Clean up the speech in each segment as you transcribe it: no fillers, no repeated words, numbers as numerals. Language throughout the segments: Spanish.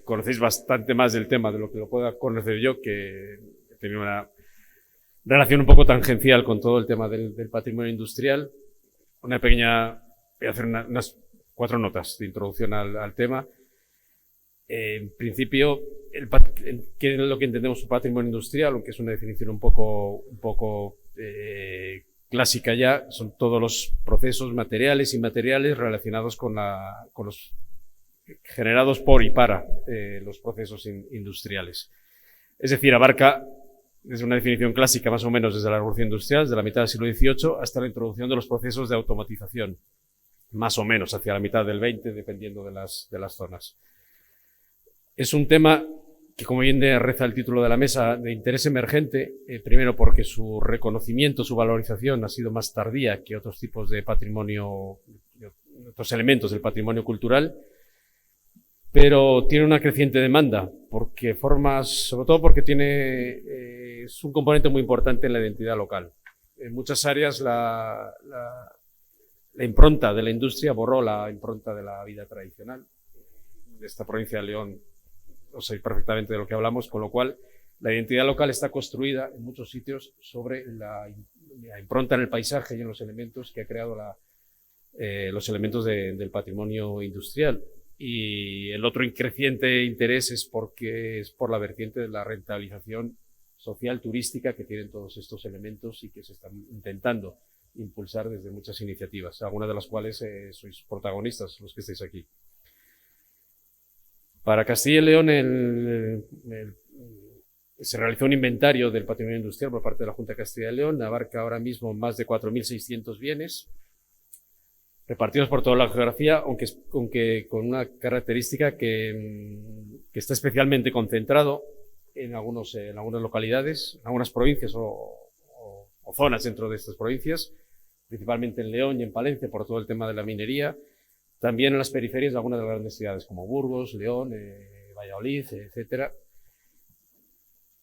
conocéis bastante más del tema de lo que lo pueda conocer yo, que he tenido una relación un poco tangencial con todo el tema del patrimonio industrial. Voy a hacer unas 4 notas de introducción al tema. En principio, ¿qué es lo que entendemos por patrimonio industrial? Aunque es una definición un poco clásica ya, son todos los procesos materiales e inmateriales relacionados con los generados por y para los procesos industriales. Es decir, abarca desde una definición clásica más o menos desde la Revolución Industrial, desde la mitad del siglo XVIII hasta la introducción de los procesos de automatización, más o menos hacia la mitad del XX, dependiendo de las zonas. Es un tema que, como bien reza el título de la mesa, de interés emergente, primero porque su reconocimiento, su valorización ha sido más tardía que otros tipos de patrimonio, otros elementos del patrimonio cultural, pero tiene una creciente demanda, sobre todo porque es un componente muy importante en la identidad local. En muchas áreas la impronta de la industria borró la impronta de la vida tradicional. De esta provincia de León os sabéis perfectamente de lo que hablamos, con lo cual la identidad local está construida en muchos sitios sobre la impronta en el paisaje y en los elementos que ha creado los elementos del patrimonio industrial. Y el otro creciente interés es por la vertiente de la rentabilización social turística que tienen todos estos elementos y que se están intentando impulsar desde muchas iniciativas, algunas de las cuales sois protagonistas, los que estáis aquí. Para Castilla y León se realizó un inventario del patrimonio industrial por parte de la Junta de Castilla y León, abarca ahora mismo más de 4.600 bienes, repartidos por toda la geografía, aunque con una característica que está especialmente concentrado en algunas localidades, en algunas provincias o zonas dentro de estas provincias, principalmente en León y en Palencia, por todo el tema de la minería, también en las periferias de algunas de las grandes ciudades como Burgos, León, Valladolid, etcétera.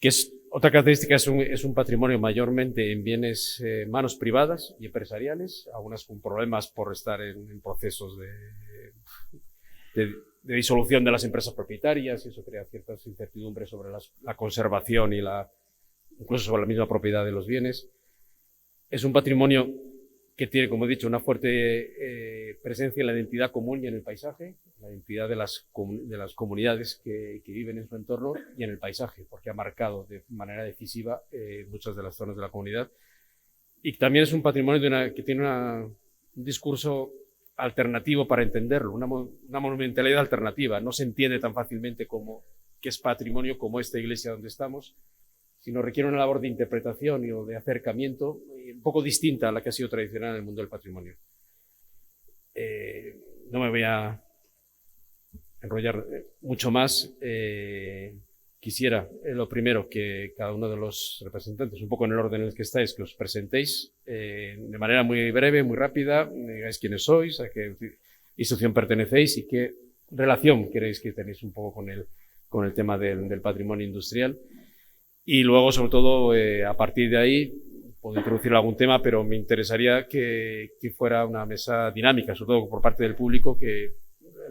Que es otra característica, es un patrimonio mayormente en bienes, manos privadas y empresariales, algunas con problemas por estar en procesos de disolución de las empresas propietarias, y eso crea ciertas incertidumbres sobre la conservación y incluso sobre la misma propiedad de los bienes. Es un patrimonio que tiene, como he dicho, una fuerte presencia en la identidad común y en el paisaje, la identidad de las comunidades que viven en su entorno y en el paisaje, porque ha marcado de manera decisiva muchas de las zonas de la comunidad. Y también es un patrimonio que tiene un discurso alternativo para entenderlo, una monumentalidad alternativa. No se entiende tan fácilmente que es patrimonio como esta iglesia donde estamos, sino requiere una labor de interpretación o de acercamiento un poco distinta a la que ha sido tradicional en el mundo del patrimonio. No me voy a enrollar mucho más. Quisiera, lo primero, que cada uno de los representantes, un poco en el orden en el que estáis, que os presentéis de manera muy breve, muy rápida, digáis quiénes sois, a qué institución pertenecéis y qué relación queréis que tenéis un poco con el tema del patrimonio industrial. Y luego, sobre todo, a partir de ahí, puedo introducir algún tema, pero me interesaría que fuera una mesa dinámica, sobre todo por parte del público, que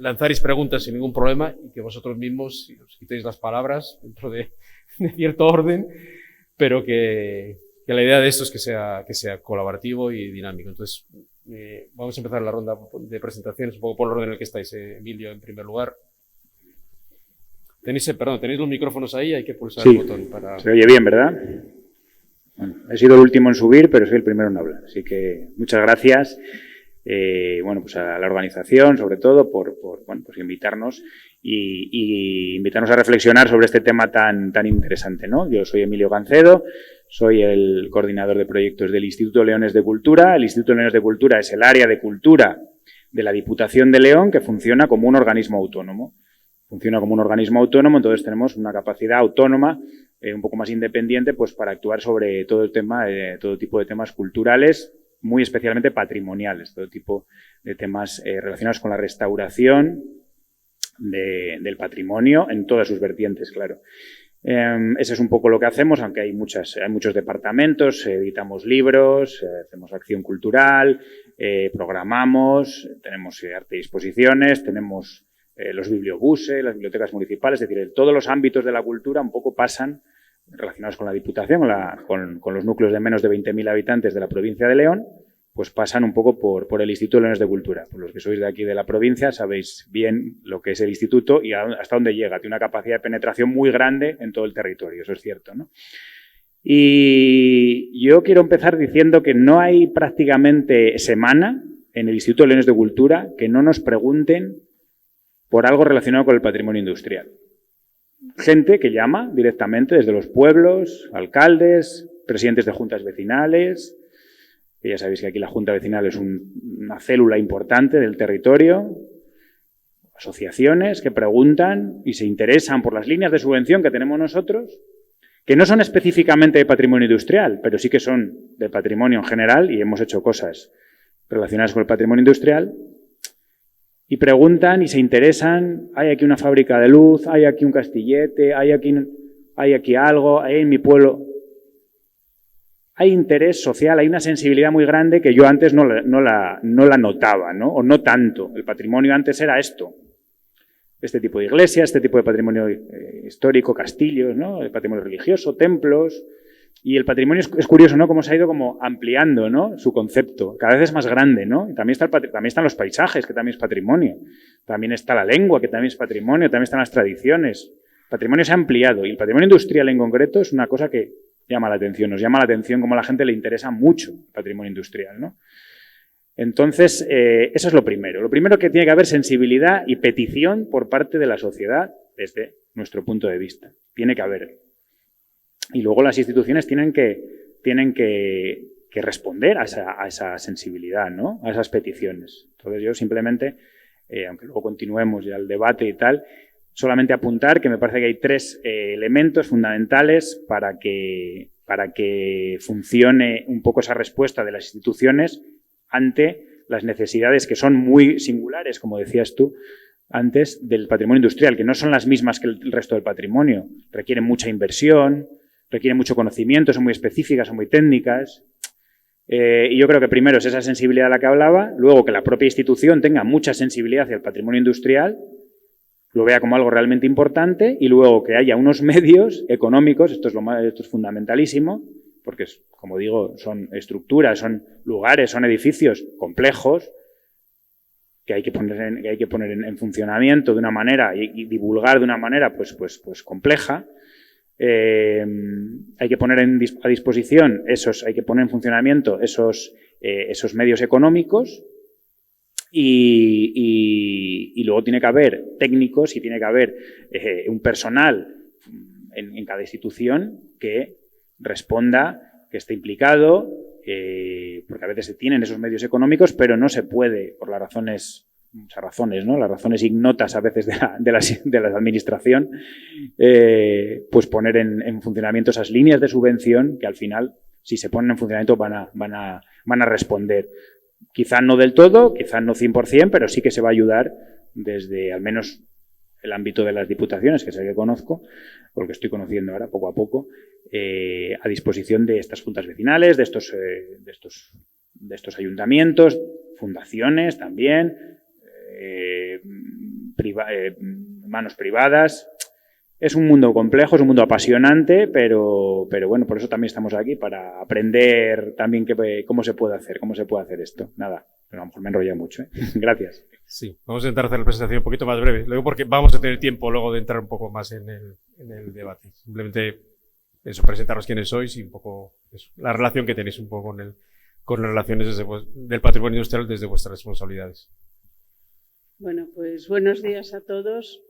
lanzaréis preguntas sin ningún problema y que vosotros mismos os quitéis las palabras dentro de cierto orden, pero que la idea de esto es que sea colaborativo y dinámico. Entonces, vamos a empezar la ronda de presentaciones, un poco por el orden en el que estáis. Emilio, en primer lugar. Tenéis los micrófonos ahí, hay que pulsar el botón para... Se oye bien, ¿verdad? Bueno, he sido el último en subir, pero soy el primero en hablar. Así que muchas gracias pues a la organización, sobre todo, por invitarnos y invitarnos a reflexionar sobre este tema tan interesante, ¿no? Yo soy Emilio Gancedo, soy el coordinador de proyectos del Instituto Leones de Cultura. El Instituto Leones de Cultura es el área de cultura de la Diputación de León que funciona como un organismo autónomo. Entonces tenemos una capacidad autónoma, un poco más independiente, pues para actuar sobre todo tipo de temas culturales, muy especialmente patrimoniales, todo tipo de temas relacionados con la restauración del patrimonio en todas sus vertientes, claro. Ese es un poco lo que hacemos, aunque hay muchos departamentos, editamos libros, hacemos acción cultural, programamos, tenemos arte y exposiciones, tenemos los bibliobuses, las bibliotecas municipales, es decir, todos los ámbitos de la cultura un poco pasan relacionados con la Diputación, con los núcleos de menos de 20.000 habitantes de la provincia de León, pues pasan un poco por el Instituto Leones de Cultura. Por los que sois de aquí de la provincia sabéis bien lo que es el instituto y hasta dónde llega. Tiene una capacidad de penetración muy grande en todo el territorio, eso es cierto, ¿no? Y yo quiero empezar diciendo que no hay prácticamente semana en el Instituto Leones de Cultura que no nos pregunten por algo relacionado con el patrimonio industrial. Gente que llama directamente desde los pueblos, alcaldes, presidentes de juntas vecinales. Que ya sabéis que aquí la junta vecinal es una célula importante del territorio. Asociaciones que preguntan y se interesan por las líneas de subvención que tenemos nosotros, que no son específicamente de patrimonio industrial, pero sí que son de patrimonio en general y hemos hecho cosas relacionadas con el patrimonio industrial. Y preguntan y se interesan, hay aquí una fábrica de luz, hay aquí un castillete, hay aquí algo, hay en mi pueblo. Hay interés social, hay una sensibilidad muy grande que yo antes no la notaba, ¿no? O no tanto. El patrimonio antes era esto. Este tipo de iglesias, este tipo de patrimonio histórico, castillos, ¿no? El patrimonio religioso, templos. Y el patrimonio es curioso, ¿no? Cómo se ha ido como ampliando, ¿no? Su concepto. Cada vez es más grande, ¿no? Y también están los paisajes, que también es patrimonio. También está la lengua, que también es patrimonio. También están las tradiciones. El patrimonio se ha ampliado. Y el patrimonio industrial en concreto es una cosa que llama la atención. Nos llama la atención cómo a la gente le interesa mucho el patrimonio industrial, ¿no? Entonces, eso es lo primero. Lo primero que tiene que haber sensibilidad y petición por parte de la sociedad desde nuestro punto de vista. Tiene que haber. Y luego las instituciones tienen que responder a esa sensibilidad, ¿no? A esas peticiones. Entonces yo simplemente, aunque luego continuemos ya el debate y tal, solamente apuntar que me parece que hay tres elementos fundamentales para que funcione un poco esa respuesta de las instituciones ante las necesidades que son muy singulares, como decías tú antes, del patrimonio industrial, que no son las mismas que el resto del patrimonio. Requieren mucha inversión, requieren mucho conocimiento, son muy específicas, son muy técnicas. Y yo creo que primero es esa sensibilidad a la que hablaba, luego que la propia institución tenga mucha sensibilidad hacia el patrimonio industrial, lo vea como algo realmente importante y luego que haya unos medios económicos, esto es fundamentalísimo, porque, como digo, son estructuras, son lugares, son edificios complejos que hay que poner en funcionamiento de una manera y divulgar de una manera pues compleja. Hay que poner a disposición hay que poner en funcionamiento esos medios económicos y luego tiene que haber técnicos y tiene que haber un personal en cada institución que responda, que esté implicado, porque a veces se tienen esos medios económicos, pero no se puede, por muchas razones, ¿no? Las razones ignotas a veces de la administración, pues poner en funcionamiento esas líneas de subvención que al final, si se ponen en funcionamiento, van a responder. Quizá no del todo, quizá no 100%, pero sí que se va a ayudar desde al menos el ámbito de las diputaciones, que es el que conozco, o el que estoy conociendo ahora poco a poco, a disposición de estas juntas vecinales, de estos ayuntamientos, fundaciones también, manos privadas. Es un mundo complejo, es un mundo apasionante, pero bueno, por eso también estamos aquí, para aprender también cómo se puede hacer esto. Nada, pero a lo mejor me he enrollado mucho, ¿eh? Gracias. Sí, vamos a intentar hacer la presentación un poquito más breve, luego porque vamos a tener tiempo luego de entrar un poco más en el debate. Simplemente eso, presentaros quiénes sois y un poco eso, la relación que tenéis un poco con las relaciones del patrimonio industrial desde vuestras responsabilidades. Bueno, pues buenos días a todos.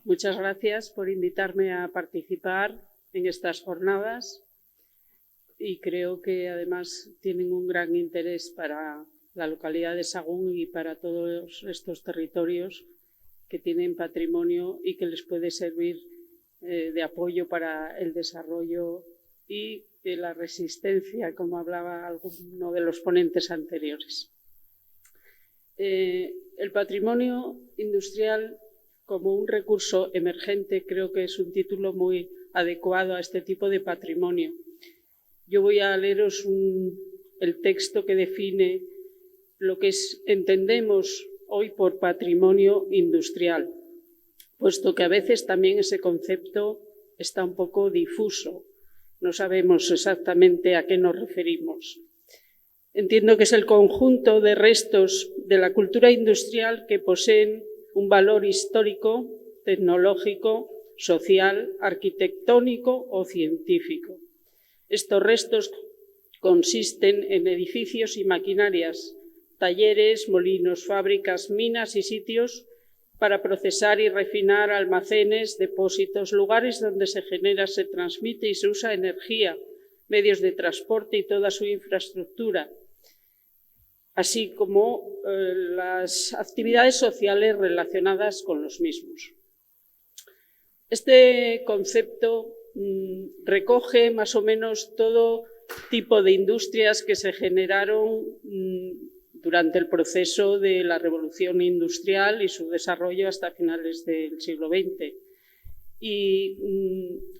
Muchas gracias por invitarme a participar en estas jornadas y creo que además tienen un gran interés para la localidad de Sagún y para todos estos territorios que tienen patrimonio y que les puede servir de apoyo para el desarrollo y de la resistencia, como hablaba alguno de los ponentes anteriores. El patrimonio industrial como un recurso emergente creo que es un título muy adecuado a este tipo de patrimonio. Yo voy a leeros el texto que define lo que entendemos hoy por patrimonio industrial. puesto que a veces también ese concepto está un poco difuso. No sabemos exactamente a qué nos referimos. Entiendo que es el conjunto de restos de la cultura industrial que poseen un valor histórico, tecnológico, social, arquitectónico o científico. Estos restos consisten en edificios y maquinarias, talleres, molinos, fábricas, minas y sitios para procesar y refinar almacenes, depósitos, lugares donde se genera, se transmite y se usa energía, medios de transporte y toda su infraestructura, así como las actividades sociales relacionadas con los mismos. Este concepto recoge más o menos todo tipo de industrias que se generaron durante el proceso de la revolución industrial y su desarrollo hasta finales del siglo XX. Y,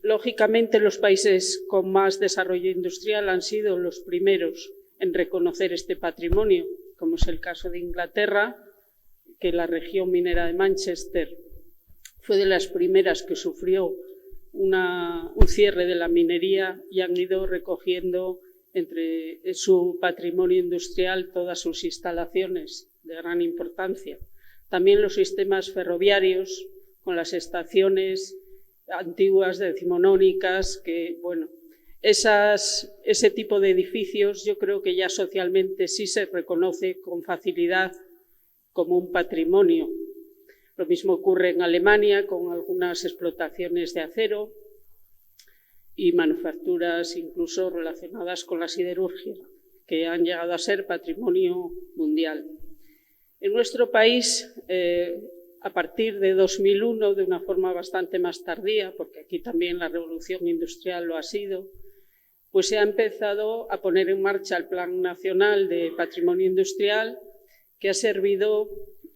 lógicamente, los países con más desarrollo industrial han sido los primeros en reconocer este patrimonio, como es el caso de Inglaterra, que la región minera de Manchester fue de las primeras que sufrió un cierre de la minería y han ido recogiendo entre su patrimonio industrial todas sus instalaciones de gran importancia. También los sistemas ferroviarios con las estaciones antiguas decimonónicas, que, bueno, ese tipo de edificios yo creo que ya socialmente sí se reconoce con facilidad como un patrimonio. Lo mismo ocurre en Alemania con algunas explotaciones de acero y manufacturas incluso relacionadas con la siderurgia, que han llegado a ser patrimonio mundial. En nuestro país, a partir de 2001, de una forma bastante más tardía, porque aquí también la revolución industrial lo ha sido, pues se ha empezado a poner en marcha el Plan Nacional de Patrimonio Industrial, que ha servido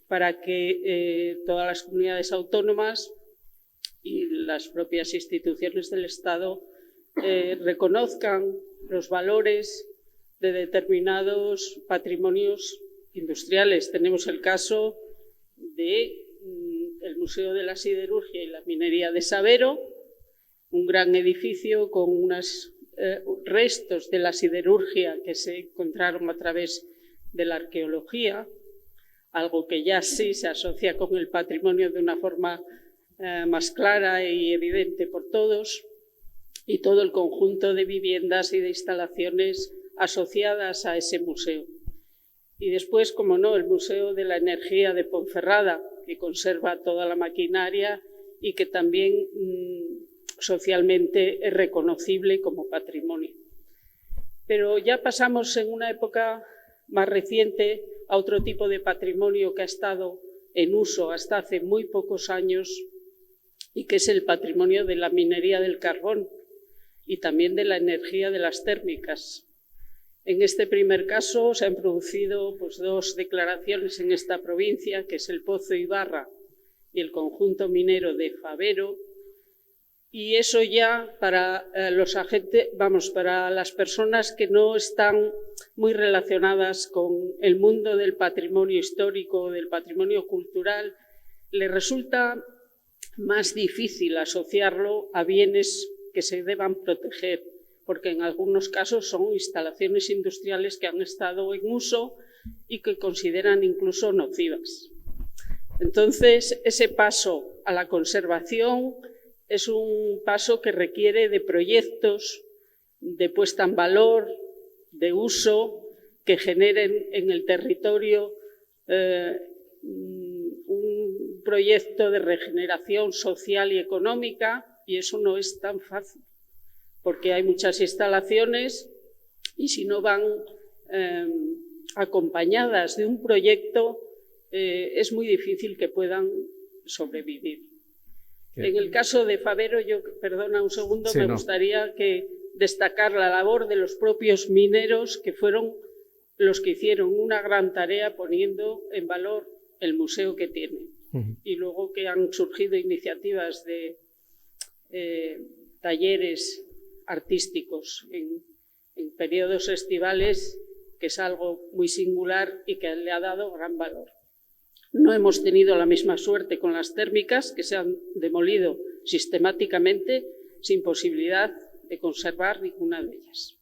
para que todas las comunidades autónomas y las propias instituciones del Estado reconozcan los valores de determinados patrimonios industriales. Tenemos el caso del Museo de la Siderurgia y la Minería de Sabero, un gran edificio con unos restos de la siderurgia que se encontraron a través de la arqueología, algo que ya sí se asocia con el patrimonio de una forma más clara y evidente por todos, y todo el conjunto de viviendas y de instalaciones asociadas a ese museo. Y después, como no, el Museo de la Energía de Ponferrada, que conserva toda la maquinaria y que también socialmente es reconocible como patrimonio. Pero ya pasamos en una época más reciente a otro tipo de patrimonio que ha estado en uso hasta hace muy pocos años y que es el patrimonio de la minería del carbón y también de la energía de las térmicas. En este primer caso se han producido dos declaraciones en esta provincia, que es el Pozo Ibarra y el conjunto minero de Fabero, y eso ya para los agentes, para las personas que no están muy relacionadas con el mundo del patrimonio histórico, del patrimonio cultural, les resulta más difícil asociarlo a bienes que se deban proteger, porque en algunos casos son instalaciones industriales que han estado en uso y que consideran incluso nocivas. Entonces, ese paso a la conservación es un paso que requiere de proyectos de puesta en valor, de uso, que generen en el territorio un proyecto de regeneración social y económica, y eso no es tan fácil, porque hay muchas instalaciones y si no van acompañadas de un proyecto, es muy difícil que puedan sobrevivir. En el caso de Fabero, perdona un segundo, me gustaría destacar la labor de los propios mineros, que fueron los que hicieron una gran tarea poniendo en valor el museo que tienen. Y luego que han surgido iniciativas de talleres artísticos en periodos estivales, que es algo muy singular y que le ha dado gran valor. No hemos tenido la misma suerte con las térmicas, que se han demolido sistemáticamente sin posibilidad de conservar ninguna de ellas.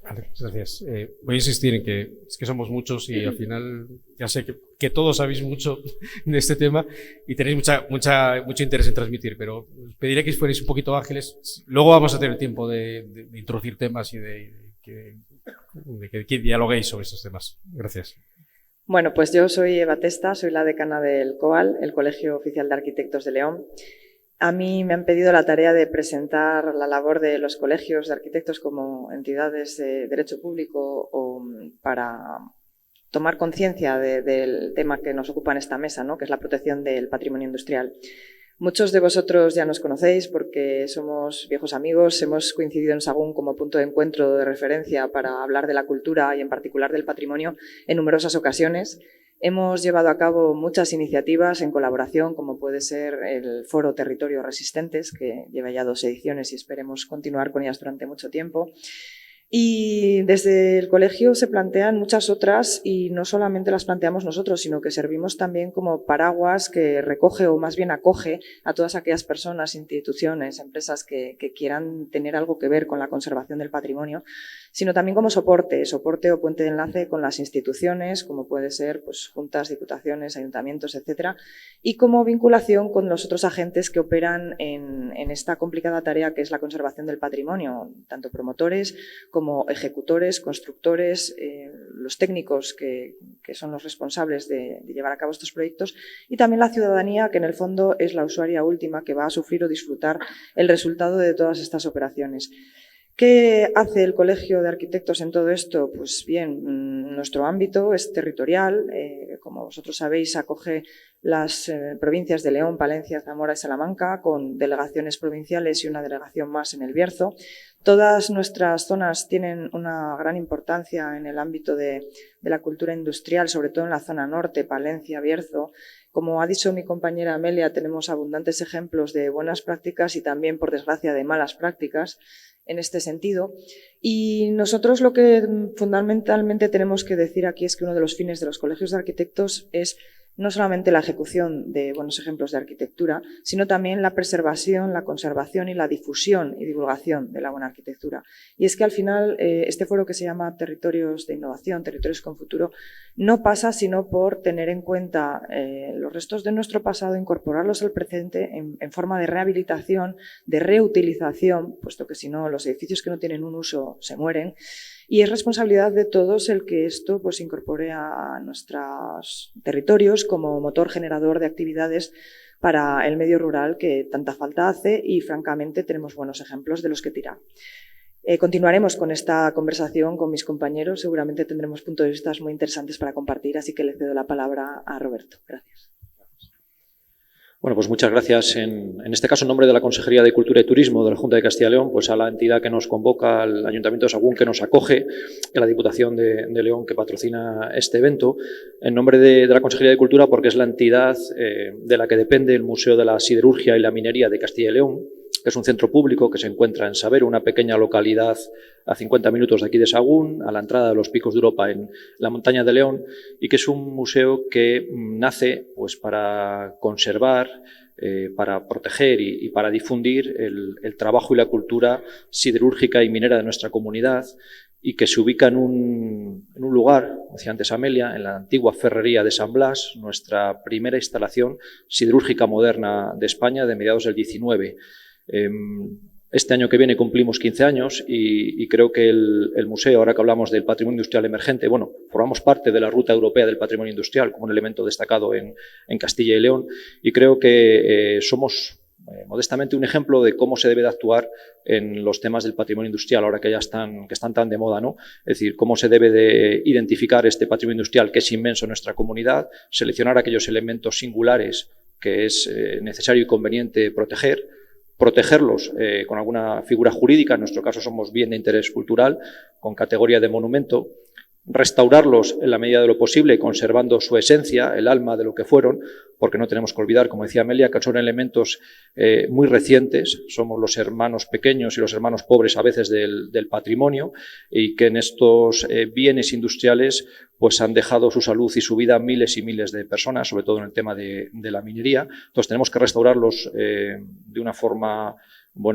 Vale, gracias. Voy a insistir en que es que somos muchos y al final ya sé que todos sabéis mucho de este tema y tenéis mucho interés en transmitir, pero os pediré que fuerais un poquito ágiles. Luego vamos a tener tiempo de introducir temas y de que dialoguéis sobre estos temas. Gracias. Bueno, pues yo soy Eva Testa, soy la decana del COAL, el Colegio Oficial de Arquitectos de León. A mí me han pedido la tarea de presentar la labor de los colegios de arquitectos como entidades de derecho público o para tomar conciencia del tema que nos ocupa en esta mesa, ¿no? Que es la protección del patrimonio industrial. Muchos de vosotros ya nos conocéis porque somos viejos amigos, hemos coincidido en Sagún como punto de encuentro de referencia para hablar de la cultura y en particular del patrimonio en numerosas ocasiones. Hemos llevado a cabo muchas iniciativas en colaboración, como puede ser el Foro Territorios Resistentes, que lleva ya 2 ediciones y esperemos continuar con ellas durante mucho tiempo. Y desde el colegio se plantean muchas otras y no solamente las planteamos nosotros, sino que servimos también como paraguas que recoge o más bien acoge a todas aquellas personas, instituciones, empresas que quieran tener algo que ver con la conservación del patrimonio, sino también como soporte o puente de enlace con las instituciones, como puede ser pues, juntas, diputaciones, ayuntamientos, etcétera, y como vinculación con los otros agentes que operan en esta complicada tarea que es la conservación del patrimonio, tanto promotores como ejecutores, constructores, los técnicos que son los responsables de llevar a cabo estos proyectos y también la ciudadanía que en el fondo es la usuaria última que va a sufrir o disfrutar el resultado de todas estas operaciones. ¿Qué hace el Colegio de Arquitectos en todo esto? Pues bien, nuestro ámbito es territorial, como vosotros sabéis, acoge las provincias de León, Palencia, Zamora y Salamanca, con delegaciones provinciales y una delegación más en el Bierzo. Todas nuestras zonas tienen una gran importancia en el ámbito de la cultura industrial, sobre todo en la zona norte, Palencia, Bierzo. Como ha dicho mi compañera Amelia, tenemos abundantes ejemplos de buenas prácticas y también, por desgracia, de malas prácticas en este sentido. Y nosotros lo que fundamentalmente tenemos que decir aquí es que uno de los fines de los colegios de arquitectos es no solamente la ejecución de buenos ejemplos de arquitectura, sino también la preservación, la conservación y la difusión y divulgación de la buena arquitectura. Y es que al final este foro que se llama Territorios de Innovación, Territorios con Futuro, no pasa sino por tener en cuenta los restos de nuestro pasado, incorporarlos al presente en forma de rehabilitación, de reutilización, puesto que si no los edificios que no tienen un uso se mueren. Y es responsabilidad de todos el que esto pues, incorpore a nuestros territorios como motor generador de actividades para el medio rural que tanta falta hace y, francamente, tenemos buenos ejemplos de los que tirar. Continuaremos con esta conversación con mis compañeros. Seguramente tendremos puntos de vista muy interesantes para compartir, así que le cedo la palabra a Roberto. Gracias. Bueno, pues muchas gracias. En este caso, en nombre de la Consejería de Cultura y Turismo de la Junta de Castilla y León, pues a la entidad que nos convoca, al Ayuntamiento de Sagún que nos acoge, a la Diputación de León que patrocina este evento, en nombre de la Consejería de Cultura, porque es la entidad de la que depende el Museo de la Siderurgia y la Minería de Castilla y León, que es un centro público que se encuentra en Saber, una pequeña localidad a 50 minutos de aquí de Sagún, a la entrada de los Picos de Europa en la montaña de León, y que es un museo que nace pues, para conservar, para proteger y para difundir el trabajo y la cultura siderúrgica y minera de nuestra comunidad, y que se ubica en un lugar, decía antes Amelia, en la antigua ferrería de San Blas, nuestra primera instalación siderúrgica moderna de España de mediados del 19. Este año que viene cumplimos 15 años y creo que el museo, ahora que hablamos del patrimonio industrial emergente, bueno, formamos parte de la Ruta Europea del Patrimonio Industrial como un elemento destacado en Castilla y León, y creo que somos modestamente un ejemplo de cómo se debe de actuar en los temas del patrimonio industrial, ahora que ya están tan de moda, ¿no? Es decir, cómo se debe de identificar este patrimonio industrial que es inmenso en nuestra comunidad, seleccionar aquellos elementos singulares que es necesario y conveniente protegerlos con alguna figura jurídica, en nuestro caso somos bien de interés cultural, con categoría de monumento, restaurarlos en la medida de lo posible, conservando su esencia, el alma de lo que fueron, porque no tenemos que olvidar, como decía Amelia, que son elementos muy recientes, somos los hermanos pequeños y los hermanos pobres a veces del patrimonio, y que en estos bienes industriales pues han dejado su salud y su vida a miles y miles de personas, sobre todo en el tema de la minería. Entonces tenemos que restaurarlos de una forma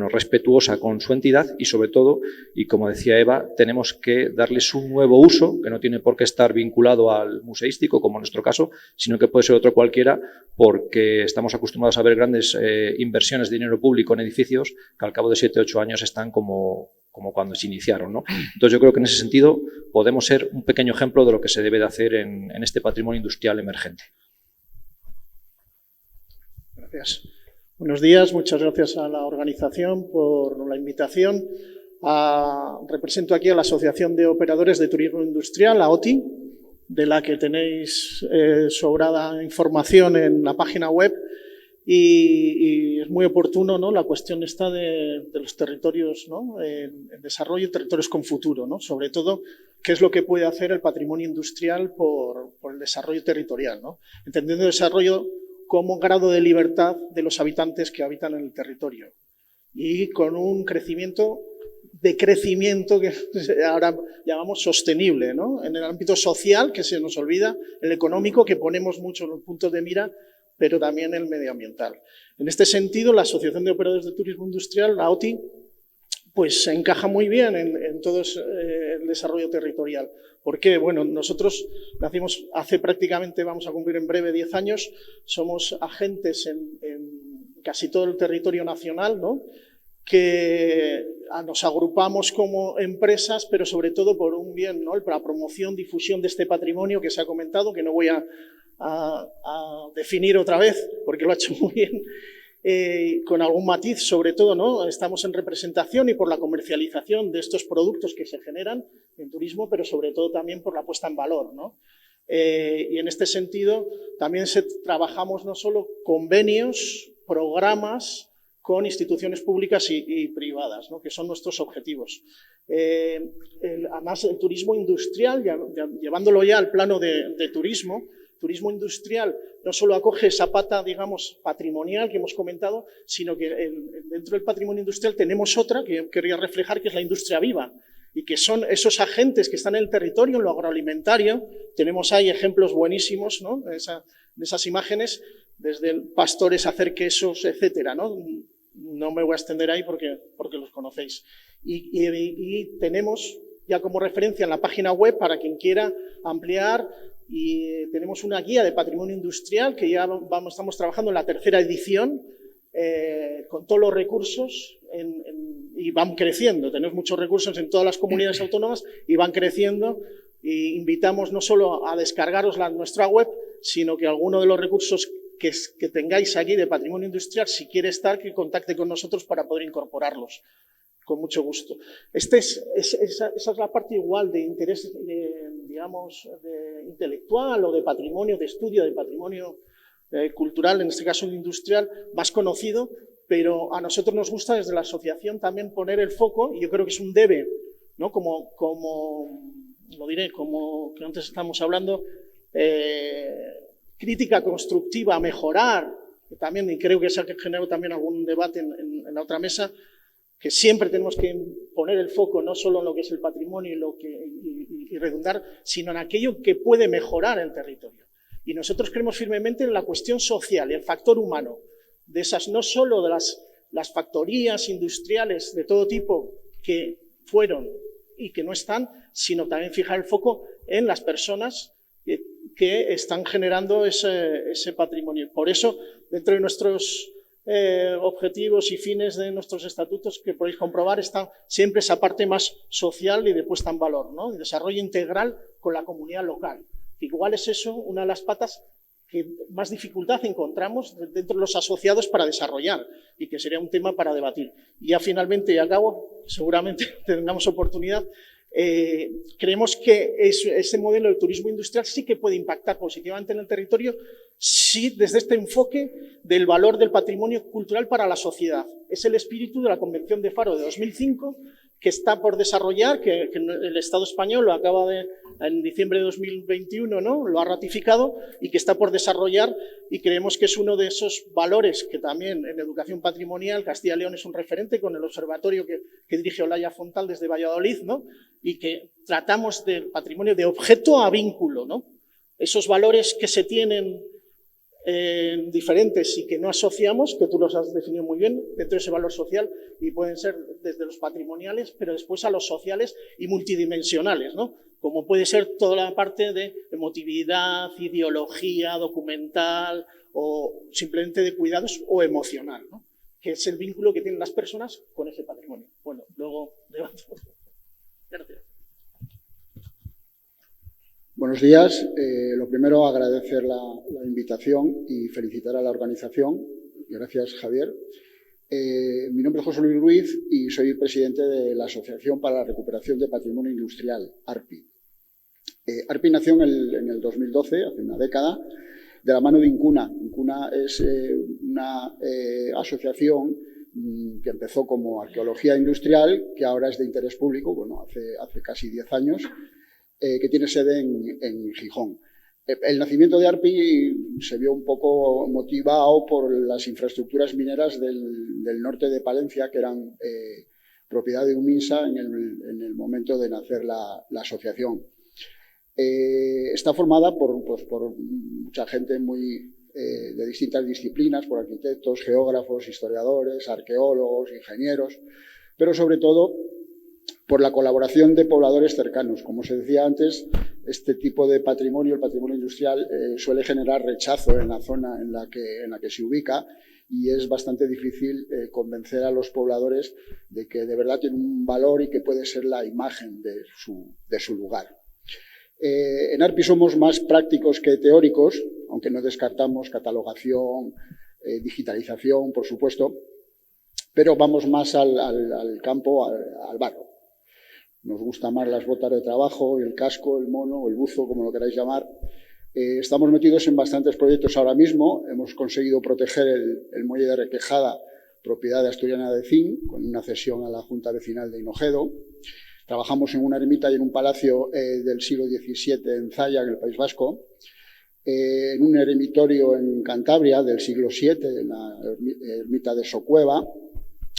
respetuosa con su entidad y, sobre todo, y como decía Eva, tenemos que darles un nuevo uso que no tiene por qué estar vinculado al museístico, como en nuestro caso, sino que puede ser otro cualquiera, porque estamos acostumbrados a ver grandes inversiones de dinero público en edificios que al cabo de 7 o 8 años están como cuando se iniciaron, ¿no? Entonces yo creo que en ese sentido podemos ser un pequeño ejemplo de lo que se debe de hacer en este patrimonio industrial emergente. Gracias. Buenos días, muchas gracias a la organización por la invitación. Represento aquí a la Asociación de Operadores de Turismo Industrial, AOTI, de la que tenéis sobrada información en la página web, y es muy oportuno, ¿no?, la cuestión esta de los territorios, ¿no?, en desarrollo, territorios con futuro, ¿no?, sobre todo qué es lo que puede hacer el patrimonio industrial por el desarrollo territorial, ¿no?, entendiendo el desarrollo como grado de libertad de los habitantes que habitan en el territorio y con un crecimiento que ahora llamamos sostenible, ¿no?, en el ámbito social, que se nos olvida, el económico, que ponemos mucho en los puntos de mira, pero también el medioambiental. En este sentido, la Asociación de Operadores de Turismo Industrial, la AOTI, pues se encaja muy bien en todo el desarrollo territorial. ¿Por qué? Bueno, nosotros nacimos hace prácticamente, vamos a cumplir en breve 10 años, somos agentes en casi todo el territorio nacional, ¿no?, que nos agrupamos como empresas, pero sobre todo por un bien, ¿no?, para promoción, difusión de este patrimonio que se ha comentado, que no voy a definir otra vez, porque lo ha hecho muy bien, con algún matiz, sobre todo, ¿no?, estamos en representación y por la comercialización de estos productos que se generan en turismo, pero sobre todo también por la puesta en valor, ¿no? Y en este sentido también trabajamos no solo convenios, programas con instituciones públicas y privadas, ¿no?, que son nuestros objetivos. Además, el turismo industrial, llevándolo ya al plano de turismo industrial no solo acoge esa pata, digamos, patrimonial que hemos comentado, sino que dentro del patrimonio industrial tenemos otra que quería reflejar, que es la industria viva, y que son esos agentes que están en el territorio, en lo agroalimentario. Tenemos ahí ejemplos buenísimos, ¿no?, de esas imágenes, desde pastores a hacer quesos, etcétera, ¿no? No me voy a extender ahí porque los conocéis. Y tenemos ya como referencia en la página web para quien quiera ampliar, y tenemos una guía de patrimonio industrial que ya estamos trabajando en la 3ª edición, con todos los recursos y van creciendo. Tenemos muchos recursos en todas las comunidades autónomas y van creciendo, y invitamos no solo a descargaros nuestra web, sino que alguno de los recursos que tengáis aquí de patrimonio industrial, si quiere estar, que contacte con nosotros para poder incorporarlos. Con mucho gusto. Esa es la parte igual de interés, digamos, intelectual o de patrimonio, de estudio, de patrimonio cultural, en este caso industrial, más conocido, pero a nosotros nos gusta desde la asociación también poner el foco, y yo creo que es un debe, ¿no?, como lo diré, como que antes estamos hablando, crítica constructiva, mejorar, que también, y creo que se ha generado también algún debate en la otra mesa, que siempre tenemos que poner el foco no solo en lo que es el patrimonio y redundar, sino en aquello que puede mejorar el territorio. Y nosotros creemos firmemente en la cuestión social y el factor humano, de esas, no solo de las factorías industriales de todo tipo que fueron y que no están, sino también fijar el foco en las personas que están generando ese patrimonio. Por eso, dentro de nuestros objetivos y fines de nuestros estatutos, que podéis comprobar, está siempre esa parte más social y de puesta en valor, ¿no?, de desarrollo integral con la comunidad local. Igual es eso una de las patas que más dificultad encontramos dentro de los asociados para desarrollar, y que sería un tema para debatir. Y ya finalmente, y acabo, seguramente tengamos oportunidad, creemos que ese modelo de turismo industrial sí que puede impactar positivamente en el territorio, sí, desde este enfoque del valor del patrimonio cultural para la sociedad. Es el espíritu de la Convención de Faro de 2005, que está por desarrollar, que el Estado español lo acaba en diciembre de 2021, ¿no? Lo ha ratificado y que está por desarrollar, y creemos que es uno de esos valores que también en educación patrimonial Castilla y León es un referente con el observatorio que dirige Olaya Fontal desde Valladolid, ¿no? Y que tratamos del patrimonio de objeto a vínculo, ¿no? Esos valores que se tienen diferentes y que no asociamos, que tú los has definido muy bien, dentro de ese valor social, y pueden ser desde los patrimoniales, pero después a los sociales y multidimensionales, ¿no? Como puede ser toda la parte de emotividad, ideología, documental o simplemente de cuidados o emocional, ¿no? Que es el vínculo que tienen las personas con ese patrimonio. Bueno, luego debato. Gracias. Buenos días. Lo primero, agradecer la invitación y felicitar a la organización. Gracias, Javier. Mi nombre es José Luis Ruiz y soy presidente de la Asociación para la Recuperación de Patrimonio Industrial, ARPI. ARPI nació en el 2012, hace una década, de la mano de Incuna. Incuna es una asociación que empezó como arqueología industrial, que ahora es de interés público, bueno, hace casi 10 años, que tiene sede en Gijón. El nacimiento de ARPI se vio un poco motivado por las infraestructuras mineras del norte de Palencia, que eran propiedad de Uminsa en el momento de nacer la asociación. Está formada por mucha gente de distintas disciplinas, por arquitectos, geógrafos, historiadores, arqueólogos, ingenieros, pero sobre todo por la colaboración de pobladores cercanos. Como se decía antes, este tipo de patrimonio, el patrimonio industrial, suele generar rechazo en la zona en la que se ubica, y es bastante difícil convencer a los pobladores de que de verdad tiene un valor y que puede ser la imagen de su lugar. En ARPI somos más prácticos que teóricos, aunque no descartamos catalogación, digitalización, por supuesto, pero vamos más al campo, al barro. Nos gustan más las botas de trabajo, el casco, el mono, el buzo, como lo queráis llamar. Estamos metidos en bastantes proyectos ahora mismo. Hemos conseguido proteger el muelle de Requejada, propiedad de Asturiana de Zinc, con una cesión a la Junta Vecinal de Hinojedo. Trabajamos en una ermita y en un palacio del siglo XVII en Zalla, en el País Vasco. En un eremitorio en Cantabria del siglo VII, en la ermita de Socueva.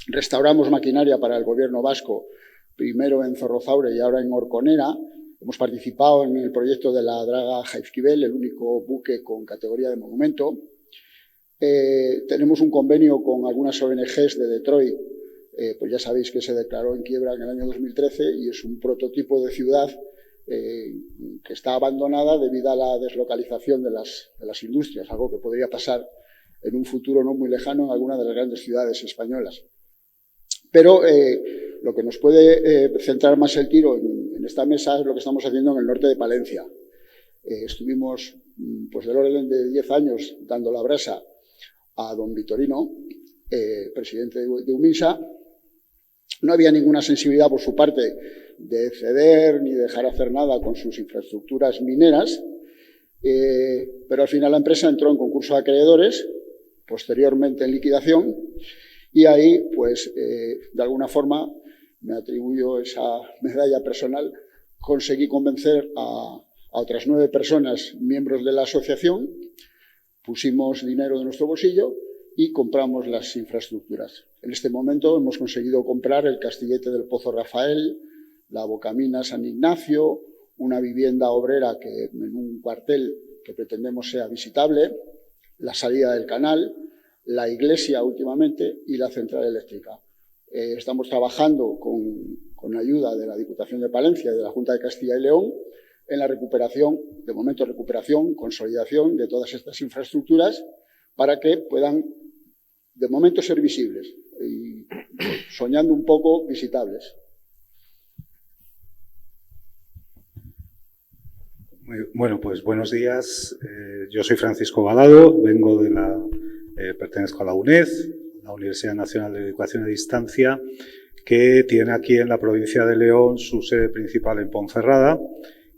Restauramos maquinaria para el gobierno vasco, primero en Zorrozaure y ahora en Orconera. Hemos participado en el proyecto de la draga Jaizkibel, el único buque con categoría de monumento. Tenemos un convenio con algunas ONGs de Detroit, pues ya sabéis que se declaró en quiebra en el año 2013 y es un prototipo de ciudad que está abandonada debido a la deslocalización de las industrias, algo que podría pasar en un futuro no muy lejano en alguna de las grandes ciudades españolas. Pero lo que nos puede centrar más el tiro en esta mesa es lo que estamos haciendo en el norte de Palencia. Estuvimos pues del orden de 10 años dando la brasa a don Vitorino, presidente de Uminsa. No había ninguna sensibilidad por su parte de ceder ni dejar hacer nada con sus infraestructuras mineras, pero al final la empresa entró en concurso de acreedores, posteriormente en liquidación, y ahí, pues, de alguna forma, me atribuyo esa medalla personal, conseguí convencer a otras 9 personas, miembros de la asociación, pusimos dinero de nuestro bolsillo y compramos las infraestructuras. En este momento hemos conseguido comprar el Castillete del Pozo Rafael, la Bocamina San Ignacio, una vivienda obrera que en un cuartel que pretendemos sea visitable, la salida del canal, la iglesia últimamente y la central eléctrica. Estamos trabajando con ayuda de la Diputación de Palencia y de la Junta de Castilla y León en la recuperación, de momento recuperación, consolidación de todas estas infraestructuras para que puedan de momento ser visibles y, soñando un poco, visitables. Bueno, pues buenos días. Yo soy Francisco Balado, vengo pertenezco a la UNED, la Universidad Nacional de Educación a Distancia, que tiene aquí en la provincia de León su sede principal en Ponferrada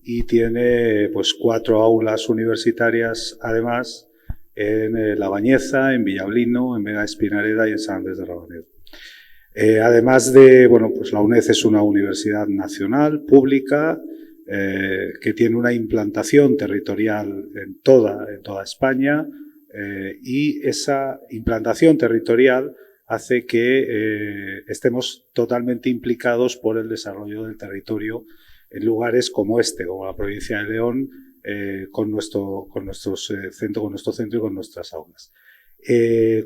y tiene pues 4 aulas universitarias además en La Bañeza, en Villablino, en Vega Espinareda y en San Andrés de Rabanet. Además de, bueno, pues la UNED es una universidad nacional, pública, que tiene una implantación territorial en toda España, y esa implantación territorial hace que estemos totalmente implicados por el desarrollo del territorio en lugares como este, como la provincia de León, con nuestro centro y con nuestras aulas.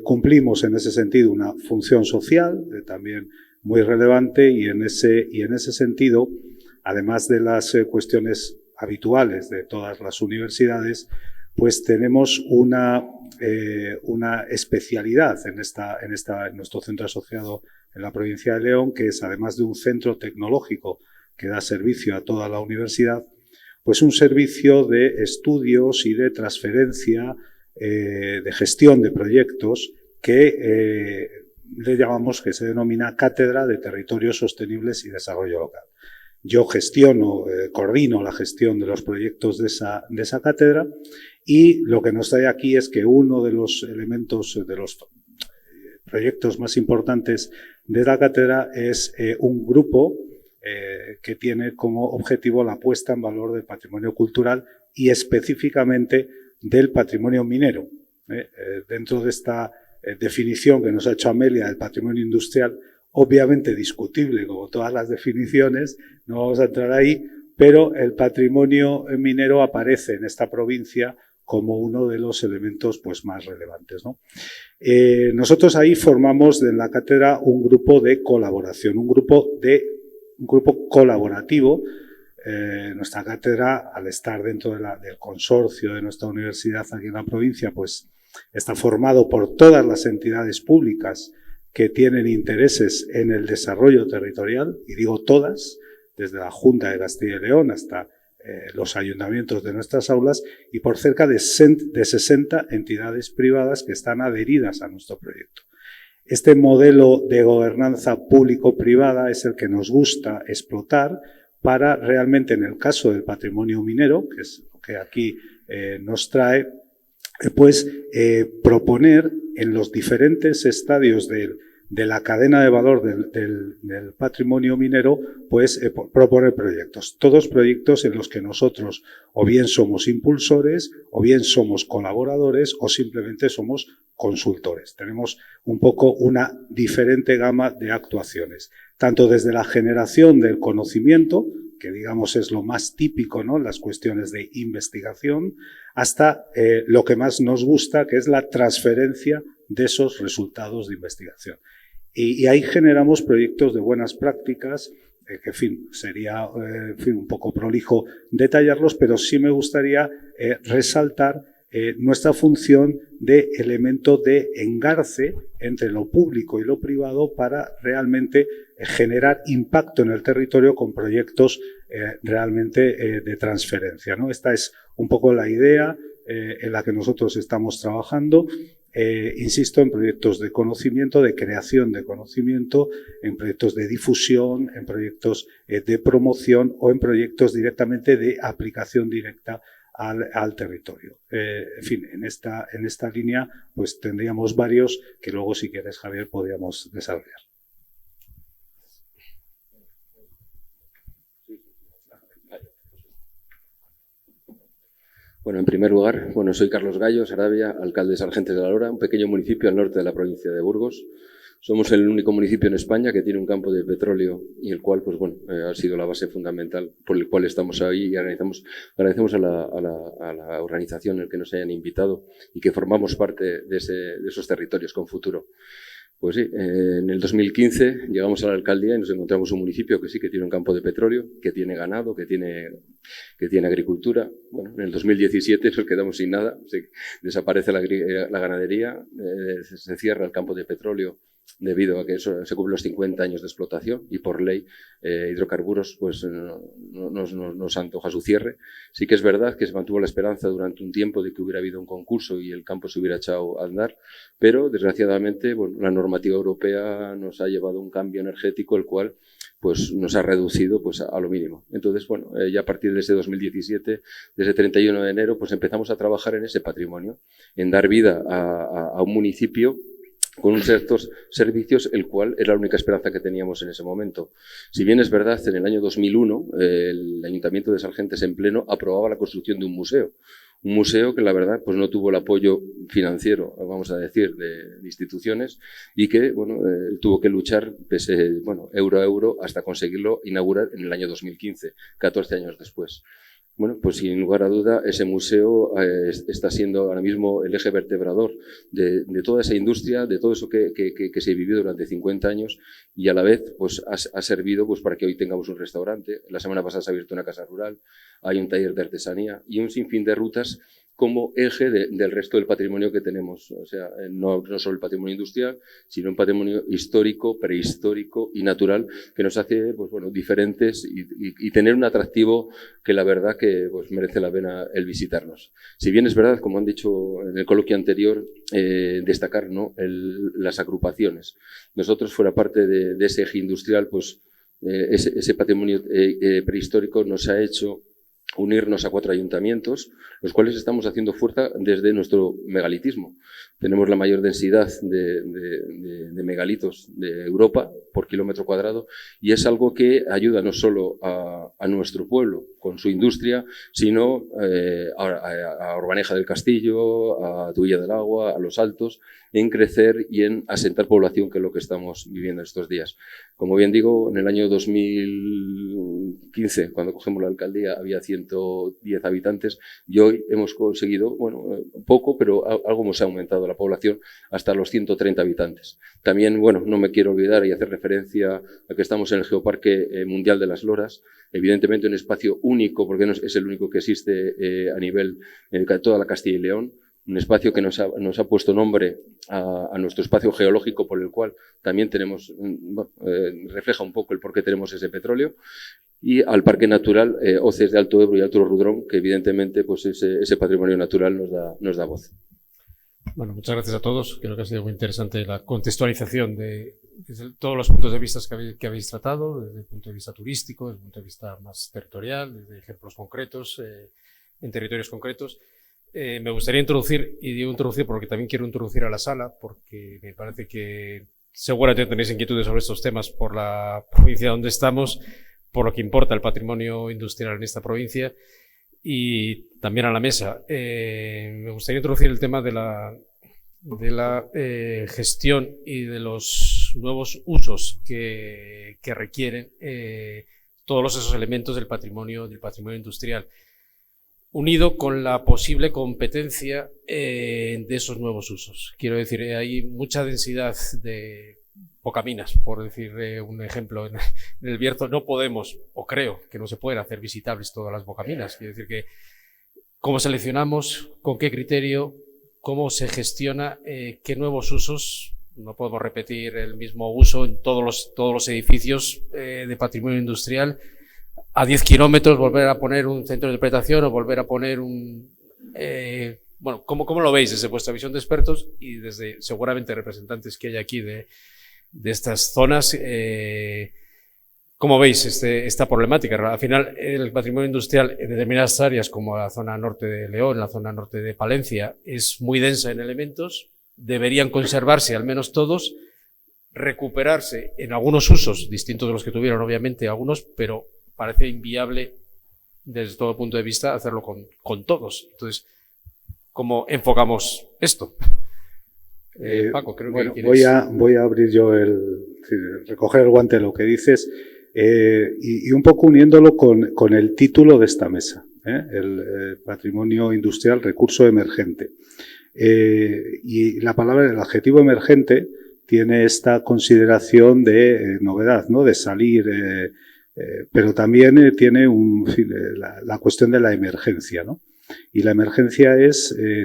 Cumplimos en ese sentido una función social también muy relevante, y en ese sentido, además de las cuestiones habituales de todas las universidades, pues tenemos una especialidad en nuestro centro asociado en la provincia de León, que es, además de un centro tecnológico que da servicio a toda la universidad, pues un servicio de estudios y de transferencia, de gestión de proyectos, que le llamamos, que se denomina Cátedra de Territorios Sostenibles y Desarrollo Local. Yo coordino la gestión de los proyectos de esa cátedra, y lo que nos trae aquí es que uno de los elementos, de los proyectos más importantes de la cátedra es un grupo que tiene como objetivo la puesta en valor del patrimonio cultural y específicamente del patrimonio minero. Dentro de esta definición que nos ha hecho Amelia del patrimonio industrial, obviamente discutible como todas las definiciones, no vamos a entrar ahí, pero el patrimonio minero aparece en esta provincia como uno de los elementos pues más relevantes, ¿no? Nosotros ahí formamos en la cátedra un grupo de colaboración, un grupo colaborativo. Nuestra cátedra, al estar dentro del consorcio de nuestra universidad aquí en la provincia, pues está formado por todas las entidades públicas que tienen intereses en el desarrollo territorial, y digo todas, desde la Junta de Castilla y León hasta los ayuntamientos de nuestras aulas, y por cerca de 60 entidades privadas que están adheridas a nuestro proyecto. Este modelo de gobernanza público-privada es el que nos gusta explotar para realmente, en el caso del patrimonio minero, que es lo que aquí nos trae, pues proponer en los diferentes estadios de la cadena de valor del patrimonio minero, pues proponer proyectos. Todos proyectos en los que nosotros o bien somos impulsores, o bien somos colaboradores, o simplemente somos consultores. Tenemos un poco una diferente gama de actuaciones, tanto desde la generación del conocimiento, que digamos es lo más típico, ¿no?, las cuestiones de investigación, hasta lo que más nos gusta, que es la transferencia de esos resultados de investigación. Y ahí generamos proyectos de buenas prácticas, que en fin, sería un poco prolijo detallarlos, pero sí me gustaría resaltar nuestra función de elemento de engarce entre lo público y lo privado para realmente generar impacto en el territorio con proyectos realmente de transferencia, ¿no? Esta es un poco la idea en la que nosotros estamos trabajando. Insisto, en proyectos de conocimiento, de creación de conocimiento, en proyectos de difusión, en proyectos de promoción o en proyectos directamente de aplicación directa al territorio. En fin, en esta línea pues tendríamos varios que luego, si quieres, Javier, podríamos desarrollar. Bueno, en primer lugar, soy Carlos Gallo Sarabia, alcalde de Sargentes de la Lora, un pequeño municipio al norte de la provincia de Burgos. Somos el único municipio en España que tiene un campo de petróleo y el cual, ha sido la base fundamental por el cual estamos ahí, y agradecemos a la organización en la que nos hayan invitado y que formamos parte de esos territorios con futuro. Pues sí, en el 2015 llegamos a la alcaldía y nos encontramos un municipio que sí que tiene un campo de petróleo, que tiene ganado, que tiene agricultura. Bueno, en el 2017 nos quedamos sin nada, desaparece la ganadería, se cierra el campo de petróleo debido a que se cumplen los 50 años de explotación y por ley hidrocarburos pues nos antoja su cierre. Sí que es verdad que se mantuvo la esperanza durante un tiempo de que hubiera habido un concurso y el campo se hubiera echado a andar, pero desgraciadamente la normativa europea nos ha llevado a un cambio energético el cual pues nos ha reducido pues a lo mínimo. Entonces, ya a partir de ese 2017, desde 31 de enero, pues empezamos a trabajar en ese patrimonio, en dar vida a un municipio con ciertos servicios, el cual era la única esperanza que teníamos en ese momento. Si bien es verdad, en el año 2001 el Ayuntamiento de Sargentes en pleno aprobaba la construcción de un museo que la verdad pues no tuvo el apoyo financiero, vamos a decir, de instituciones y que bueno, tuvo que luchar pese, bueno, euro a euro hasta conseguirlo inaugurar en el año 2015, 14 años después. Bueno, pues sin lugar a duda ese museo está siendo ahora mismo el eje vertebrador de toda esa industria, de todo eso que se vivió durante 50 años y a la vez pues ha servido pues para que hoy tengamos un restaurante. La semana pasada se ha abierto una casa rural, hay un taller de artesanía y un sinfín de rutas como eje del resto del patrimonio que tenemos. O sea, no solo el patrimonio industrial, sino un patrimonio histórico, prehistórico y natural que nos hace pues, bueno, diferentes y tener un atractivo que la verdad que pues, merece la pena el visitarnos. Si bien es verdad, como han dicho en el coloquio anterior, destacar ¿no? las agrupaciones. Nosotros, fuera parte de ese eje industrial, pues ese patrimonio prehistórico nos ha hecho unirnos a 4 ayuntamientos, los cuales estamos haciendo fuerza desde nuestro megalitismo. Tenemos la mayor densidad de megalitos de Europa por kilómetro cuadrado y es algo que ayuda no solo a nuestro pueblo con su industria, sino a Urbaneja del Castillo, a Tuilla del Agua, a Los Altos, en crecer y en asentar población, que es lo que estamos viviendo estos días. Como bien digo, en el año 2015, cuando cogemos la alcaldía, había 110 habitantes y hoy hemos conseguido, bueno, poco, pero algo hemos aumentado la población hasta los 130 habitantes. También, bueno, no me quiero olvidar y hacer referencia a que estamos en el Geoparque Mundial de las Loras, evidentemente un espacio único, porque no es el único que existe a nivel de toda la Castilla y León, un espacio que nos ha puesto nombre a nuestro espacio geológico, por el cual también tenemos, refleja un poco el por qué tenemos ese petróleo, y al Parque Natural Hoces de Alto Ebro y Alto Rudrón, que evidentemente pues ese patrimonio natural nos da voz. Bueno, muchas gracias a todos. Creo que ha sido muy interesante la contextualización de todos los puntos de vista que habéis tratado, desde el punto de vista turístico, desde el punto de vista más territorial, desde ejemplos concretos, en territorios concretos. Me gustaría introducir, y digo introducir porque también quiero introducir a la sala, porque me parece que seguramente tenéis inquietudes sobre estos temas por la provincia donde estamos, por lo que importa el patrimonio industrial en esta provincia, y también a la mesa. Me gustaría introducir el tema de la gestión y de los nuevos usos que requieren todos esos elementos del patrimonio industrial, unido con la posible competencia de esos nuevos usos. Quiero decir, hay mucha densidad de bocaminas, por decir un ejemplo. En el Bierzo no podemos, o creo que no se pueden hacer visitables todas las bocaminas. Quiero decir que cómo seleccionamos, con qué criterio, cómo se gestiona, qué nuevos usos. No podemos repetir el mismo uso en todos los edificios de patrimonio industrial. A 10 kilómetros volver a poner un centro de interpretación o volver a poner bueno, ¿cómo lo veis desde vuestra visión de expertos y desde seguramente representantes que hay aquí de estas zonas? ¿Cómo veis esta problemática? Al final, el patrimonio industrial en determinadas áreas, como la zona norte de León, la zona norte de Palencia, es muy densa en elementos, deberían conservarse al menos todos, recuperarse en algunos usos distintos de los que tuvieron, obviamente, algunos, pero parece inviable desde todo punto de vista hacerlo con todos. Entonces, ¿cómo enfocamos esto? Paco, creo que voy a abrir yo recoger el guante de lo que dices y un poco uniéndolo con el título de esta mesa, el patrimonio industrial, recurso emergente. Y el adjetivo emergente tiene esta consideración de novedad, ¿no? De salir, pero también tiene la cuestión de la emergencia, ¿no? Y la emergencia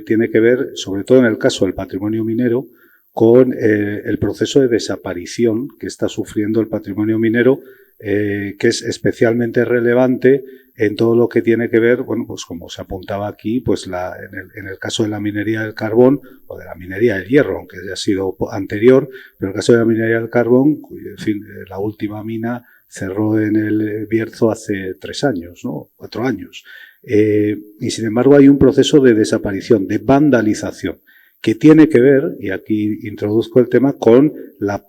tiene que ver, sobre todo en el caso del patrimonio minero, con el proceso de desaparición que está sufriendo el patrimonio minero, que es especialmente relevante en todo lo que tiene que ver, bueno, pues como se apuntaba aquí, pues en el caso de la minería del carbón o de la minería del hierro, aunque ya ha sido anterior, pero en el caso de la minería del carbón, en fin, la última mina cerró en el Bierzo hace 3 años, ¿no? 4 años. Y sin embargo hay un proceso de desaparición, de vandalización. que tiene que ver, y aquí introduzco el tema, con la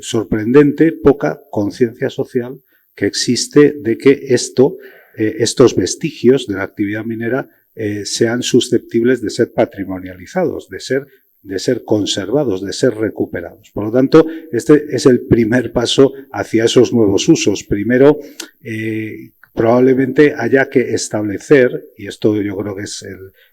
sorprendente poca conciencia social que existe de que estos vestigios de la actividad minera sean susceptibles de ser patrimonializados, de ser conservados, de ser recuperados. Por lo tanto, este es el primer paso hacia esos nuevos usos. Primero, probablemente haya que establecer, y esto yo creo que es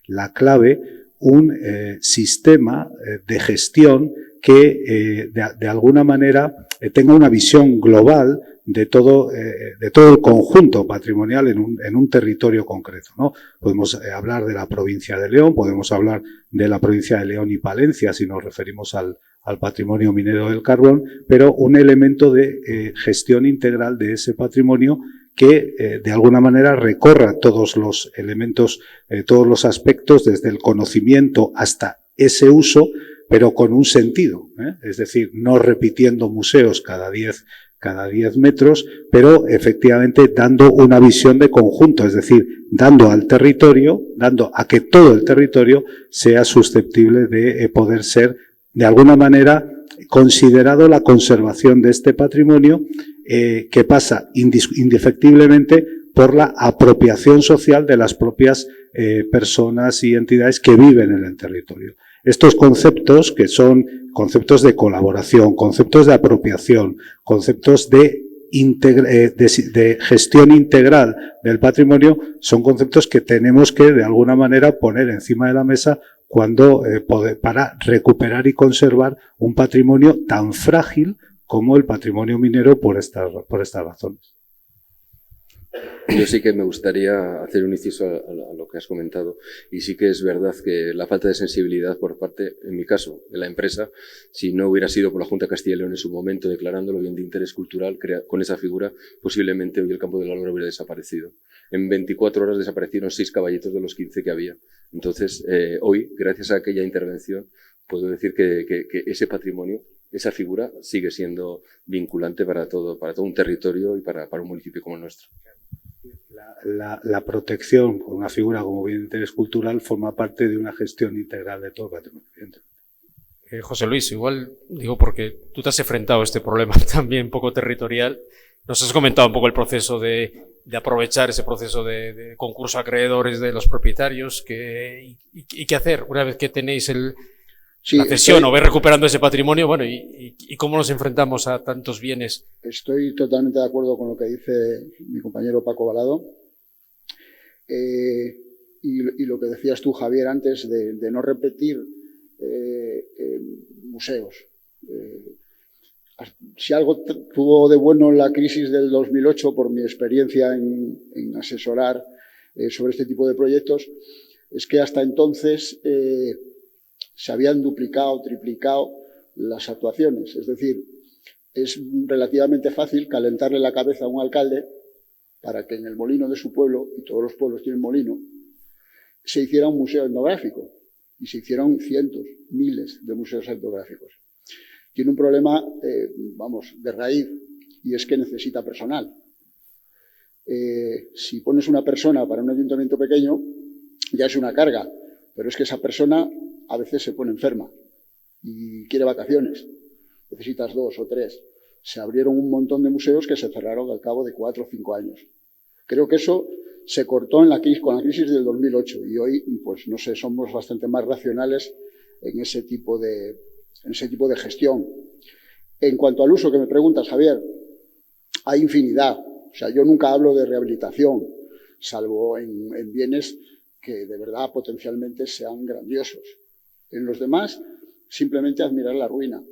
la clave, un sistema de gestión que de alguna manera tenga una visión global de todo el conjunto patrimonial en un territorio concreto, ¿no? Podemos hablar de la provincia de León, podemos hablar de la provincia de León y Palencia si nos referimos al patrimonio minero del carbón, pero un elemento de gestión integral de ese patrimonio que de alguna manera recorra todos los elementos, todos los aspectos, desde el conocimiento hasta ese uso, pero con un sentido, es decir, no repitiendo museos cada 10 metros, pero efectivamente dando una visión de conjunto, es decir, dando a que todo el territorio sea susceptible de poder ser, de alguna manera, considerado la conservación de este patrimonio, que pasa indefectiblemente por la apropiación social de las propias personas y entidades que viven en el territorio. Estos conceptos, que son conceptos de colaboración, conceptos de apropiación, conceptos de gestión integral del patrimonio, son conceptos que tenemos que de alguna manera poner encima de la mesa para recuperar y conservar un patrimonio tan frágil como el patrimonio minero por estas razones. Yo sí que me gustaría hacer un inciso a lo que has comentado, y sí que es verdad que la falta de sensibilidad por parte, en mi caso, de la empresa, si no hubiera sido por la Junta de Castilla y León en su momento declarándolo bien de interés cultural, con esa figura, posiblemente hoy el campo de la Lora hubiera desaparecido. En 24 horas desaparecieron 6 caballitos de los 15 que había. Entonces, hoy, gracias a aquella intervención, puedo decir que ese patrimonio, esa figura, sigue siendo vinculante para todo un territorio y para un municipio como el nuestro. La protección por una figura como bien de interés cultural forma parte de una gestión integral de todo el patrimonio. José Luis, igual digo porque tú te has enfrentado a este problema también un poco territorial. Nos has comentado un poco el proceso de aprovechar ese proceso de concurso a acreedores de los propietarios y qué hacer una vez que tenéis la cesión o vais recuperando ese patrimonio, bueno, y cómo nos enfrentamos a tantos bienes. Estoy totalmente de acuerdo con lo que dice mi compañero Paco Balado. Y lo que decías tú, Javier, antes de no repetir museos. Si algo tuvo de bueno la crisis del 2008, por mi experiencia en asesorar sobre este tipo de proyectos, es que hasta entonces se habían duplicado, triplicado las actuaciones. Es decir, es relativamente fácil calentarle la cabeza a un alcalde para que en el molino de su pueblo, y todos los pueblos tienen molino, se hiciera un museo etnográfico. Y se hicieron cientos, miles de museos etnográficos. Tiene un problema, de raíz, y es que necesita personal. Si pones una persona para un ayuntamiento pequeño, ya es una carga, pero es que esa persona a veces se pone enferma y quiere vacaciones. Necesitas 2 o 3. Se abrieron un montón de museos que se cerraron al cabo de 4 o 5 años. Creo que eso se cortó con la crisis del 2008 y hoy, pues no sé, somos bastante más racionales en ese tipo de gestión. En cuanto al uso que me preguntas, Javier, hay infinidad. O sea, yo nunca hablo de rehabilitación, salvo en bienes que de verdad potencialmente sean grandiosos. En los demás, simplemente admirar la ruina.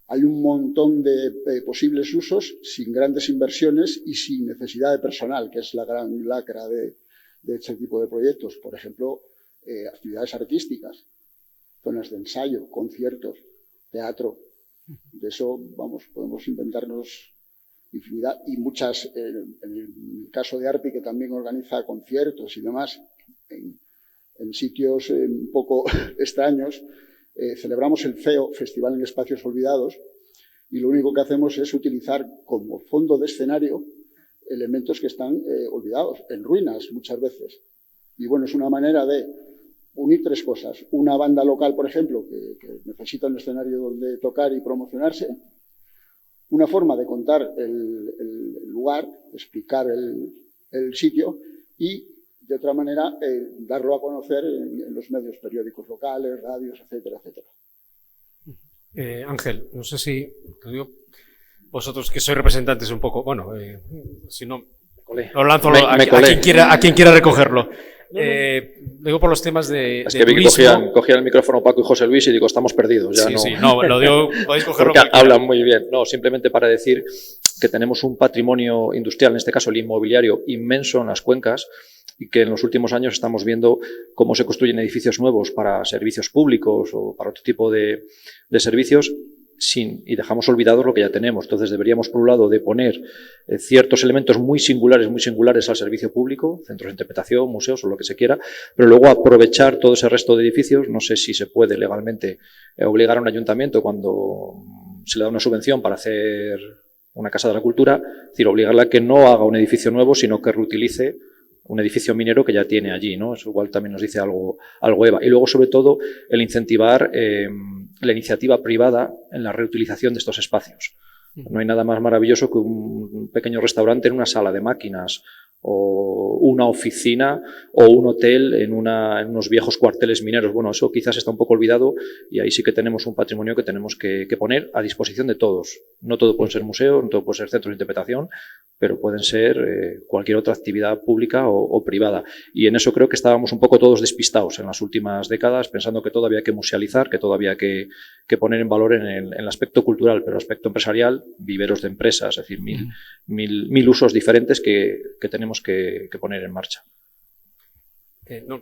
Hay un montón de posibles usos sin grandes inversiones y sin necesidad de personal, que es la gran lacra de este tipo de proyectos. Por ejemplo, actividades artísticas, zonas de ensayo, conciertos, teatro. De eso, podemos inventarnos infinidad. Y muchas, en el caso de ARPI, que también organiza conciertos y demás, en sitios un poco extraños, celebramos el FEO, Festival en Espacios Olvidados, y lo único que hacemos es utilizar como fondo de escenario elementos que están olvidados, en ruinas muchas veces. Y bueno, es una manera de unir tres cosas. Una banda local, por ejemplo, que necesita un escenario donde tocar y promocionarse. Una forma de contar el lugar, explicar el sitio y, de otra manera, darlo a conocer en los medios periódicos locales, radios, etcétera, etcétera. Ángel, no sé si vosotros que sois representantes un poco, bueno, si no, lo lanzo a quien quiera recogerlo. Digo por los temas de es que vi que cogían el micrófono Paco y José Luis y digo, estamos perdidos. Ya lo digo, podéis cogerlo. Porque hablan muy bien. No, simplemente para decir que tenemos un patrimonio industrial, en este caso el inmobiliario, inmenso en las cuencas, y que en los últimos años estamos viendo cómo se construyen edificios nuevos para servicios públicos o para otro tipo de servicios y dejamos olvidados lo que ya tenemos. Entonces deberíamos, por un lado, de poner ciertos elementos muy singulares al servicio público, centros de interpretación, museos o lo que se quiera, pero luego aprovechar todo ese resto de edificios. No sé si se puede legalmente obligar a un ayuntamiento cuando se le da una subvención para hacer una casa de la cultura, es decir, obligarla a que no haga un edificio nuevo, sino que reutilice un edificio minero que ya tiene allí, ¿no? Eso igual también nos dice algo Eva. Y luego, sobre todo, el incentivar la iniciativa privada en la reutilización de estos espacios. No hay nada más maravilloso que un pequeño restaurante en una sala de máquinas, o una oficina o un hotel en unos viejos cuarteles mineros. Bueno, eso quizás está un poco olvidado y ahí sí que tenemos un patrimonio que tenemos que poner a disposición de todos. No todo puede ser museo, no todo puede ser centros de interpretación, pero pueden ser cualquier otra actividad pública o privada. Y en eso creo que estábamos un poco todos despistados en las últimas décadas, pensando que todo había que musealizar, que todo había que poner en valor en el aspecto cultural, pero el aspecto empresarial, viveros de empresas, es decir, mil usos diferentes que tenemos que poner en marcha.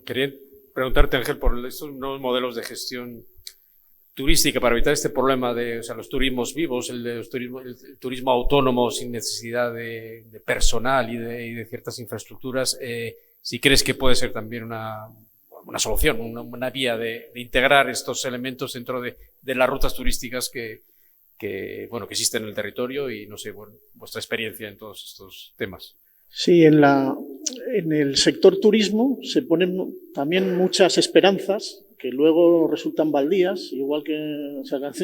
Quería preguntarte, Ángel, por estos nuevos modelos de gestión turística para evitar este problema de los turismos vivos, el turismo autónomo sin necesidad de personal y de ciertas infraestructuras. Si crees que puede ser también una solución, una vía de integrar estos elementos dentro de las rutas turísticas que existen en el territorio y, no sé, vuestra experiencia en todos estos temas. Sí, en el sector turismo se ponen también muchas esperanzas que luego resultan baldías, igual que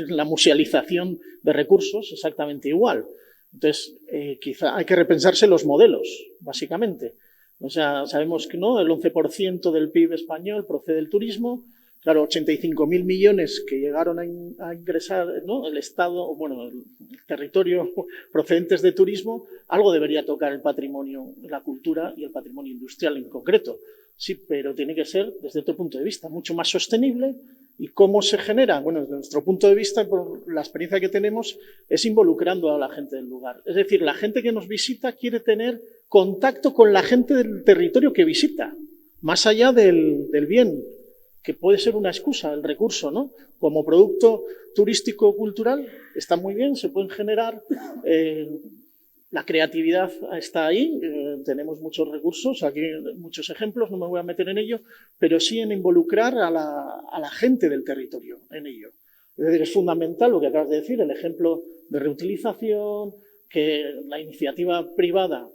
la musealización de recursos, exactamente igual. Entonces, quizá hay que repensarse los modelos, básicamente. O sea, sabemos que no, el 11% del PIB español procede del turismo. Claro, 85.000 millones que llegaron a ingresar, ¿no? El Estado, el territorio procedentes de turismo, algo debería tocar el patrimonio, la cultura y el patrimonio industrial en concreto. Sí, pero tiene que ser, desde otro punto de vista, mucho más sostenible. ¿Y cómo se genera? Bueno, desde nuestro punto de vista, por la experiencia que tenemos, es involucrando a la gente del lugar. Es decir, la gente que nos visita quiere tener contacto con la gente del territorio que visita, más allá del bien, que puede ser una excusa, el recurso, ¿no? Como producto turístico-cultural está muy bien, se pueden generar, la creatividad está ahí, tenemos muchos recursos, aquí muchos ejemplos, no me voy a meter en ello, pero sí en involucrar a la gente del territorio en ello. Es decir, es fundamental lo que acabas de decir, el ejemplo de reutilización, que la iniciativa privada,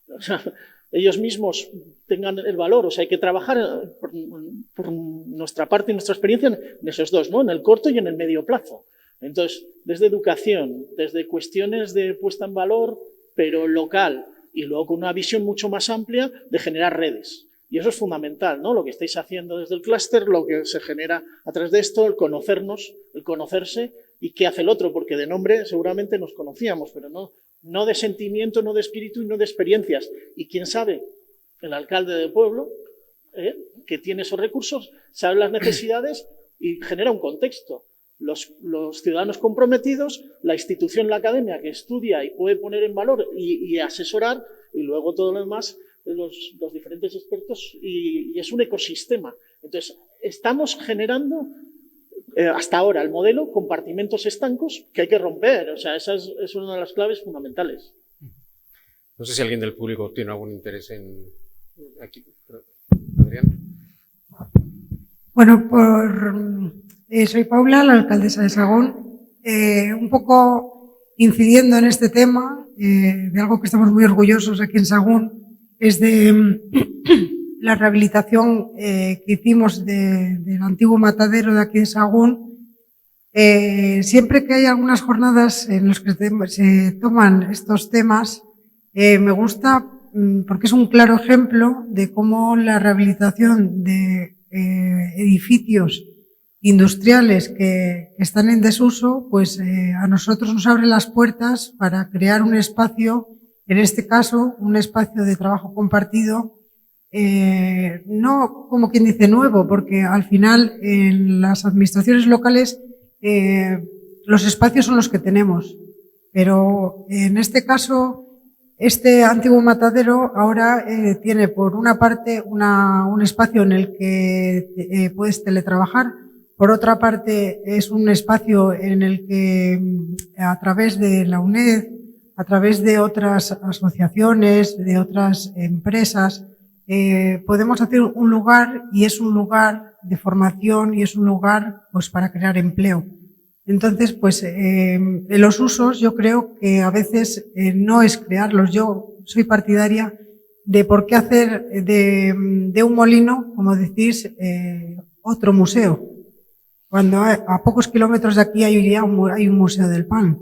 o sea, ellos mismos tengan el valor, o sea, hay que trabajar por nuestra parte y nuestra experiencia en esos dos, ¿no? En el corto y en el medio plazo. Entonces, desde educación, desde cuestiones de puesta en valor, pero local, y luego con una visión mucho más amplia de generar redes. Y eso es fundamental, ¿no? Lo que estáis haciendo desde el clúster, lo que se genera a través de esto, el conocernos, el conocerse y qué hace el otro, porque de nombre seguramente nos conocíamos, pero no de sentimiento, no de espíritu y no de experiencias. Y quién sabe, el alcalde del pueblo, que tiene esos recursos, sabe las necesidades y genera un contexto. Los ciudadanos comprometidos, la institución, la academia que estudia y puede poner en valor y asesorar, y luego todo lo demás, los diferentes expertos, y es un ecosistema. Entonces, estamos generando hasta ahora el modelo compartimentos estancos que hay que romper. O sea, esa es una de las claves fundamentales. No sé si alguien del público tiene algún interés en... Aquí, Adrián. Bueno, soy Paula, la alcaldesa de Sagún, un poco incidiendo en este tema de algo que estamos muy orgullosos aquí en Sagún, es de la rehabilitación que hicimos del antiguo matadero de aquí de Sahagún, siempre que hay algunas jornadas en las que se toman estos temas, me gusta porque es un claro ejemplo de cómo la rehabilitación de edificios industriales que están en desuso, pues a nosotros nos abre las puertas para crear un espacio, en este caso, un espacio de trabajo compartido, no como quien dice nuevo, porque al final en las administraciones locales los espacios son los que tenemos, pero en este caso este antiguo matadero ahora tiene por una parte un espacio en el que puedes teletrabajar, por otra parte es un espacio en el que a través de la UNED, a través de otras asociaciones, de otras empresas, podemos hacer un lugar, y es un lugar de formación y es un lugar pues para crear empleo. Entonces, pues los usos yo creo que a veces no es crearlos. Yo soy partidaria de por qué hacer de un molino, como decís, otro museo. Cuando a pocos kilómetros de aquí hay un museo del pan.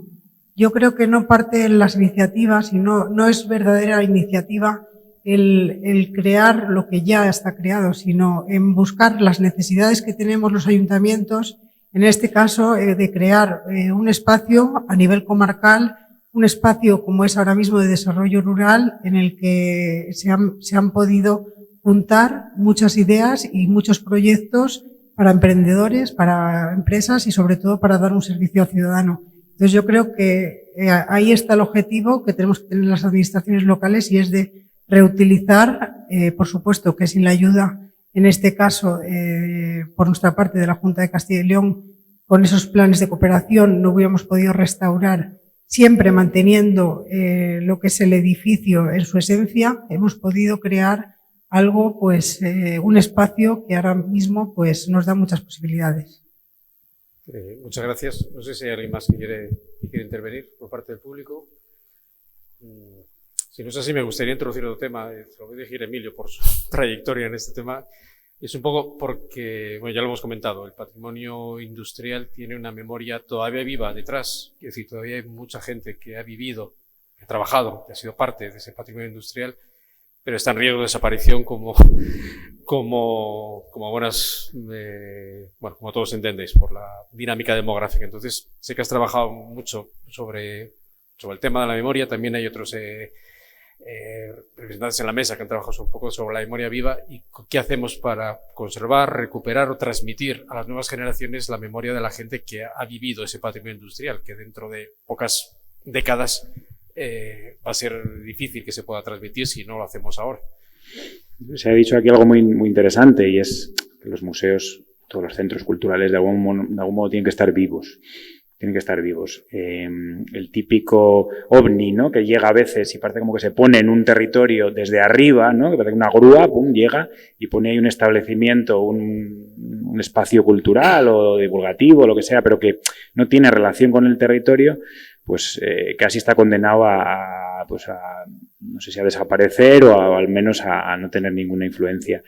Yo creo que no parte en las iniciativas y no es verdadera iniciativa el crear lo que ya está creado, sino en buscar las necesidades que tenemos los ayuntamientos, en este caso de crear un espacio a nivel comarcal, un espacio como es ahora mismo de desarrollo rural, en el que se han podido juntar muchas ideas y muchos proyectos para emprendedores, para empresas y sobre todo para dar un servicio al ciudadano. Entonces yo creo que ahí está el objetivo que tenemos que tener las administraciones locales, y es de reutilizar, por supuesto que sin la ayuda, en este caso, por nuestra parte de la Junta de Castilla y León, con esos planes de cooperación no hubiéramos podido restaurar, siempre manteniendo lo que es el edificio en su esencia. Hemos podido crear algo, pues un espacio que ahora mismo pues nos da muchas posibilidades. Muchas gracias. No sé si hay alguien más que quiere intervenir por parte del público. Si no es así, me gustaría introducir otro tema. Se lo voy a decir a Emilio por su trayectoria en este tema. Es un poco porque, bueno, ya lo hemos comentado, el patrimonio industrial tiene una memoria todavía viva detrás. Es decir, todavía hay mucha gente que ha vivido, que ha trabajado, que ha sido parte de ese patrimonio industrial, pero está en riesgo de desaparición como todos entendéis, por la dinámica demográfica. Entonces, sé que has trabajado mucho sobre el tema de la memoria. También hay otros representantes en la mesa que han trabajado un poco sobre la memoria viva y qué hacemos para conservar, recuperar o transmitir a las nuevas generaciones la memoria de la gente que ha vivido ese patrimonio industrial, que dentro de pocas décadas va a ser difícil que se pueda transmitir si no lo hacemos ahora. Se ha dicho aquí algo muy interesante, y es que los museos, todos los centros culturales de algún modo tienen que estar vivos. Tienen que estar vivos. El típico ovni, ¿no?, que llega a veces y parece como que se pone en un territorio desde arriba, ¿no?, que parece una grúa, pum, llega y pone ahí un establecimiento, un espacio cultural o divulgativo, lo que sea, pero que no tiene relación con el territorio, pues casi está condenado a no sé si a desaparecer o al menos a no tener ninguna influencia.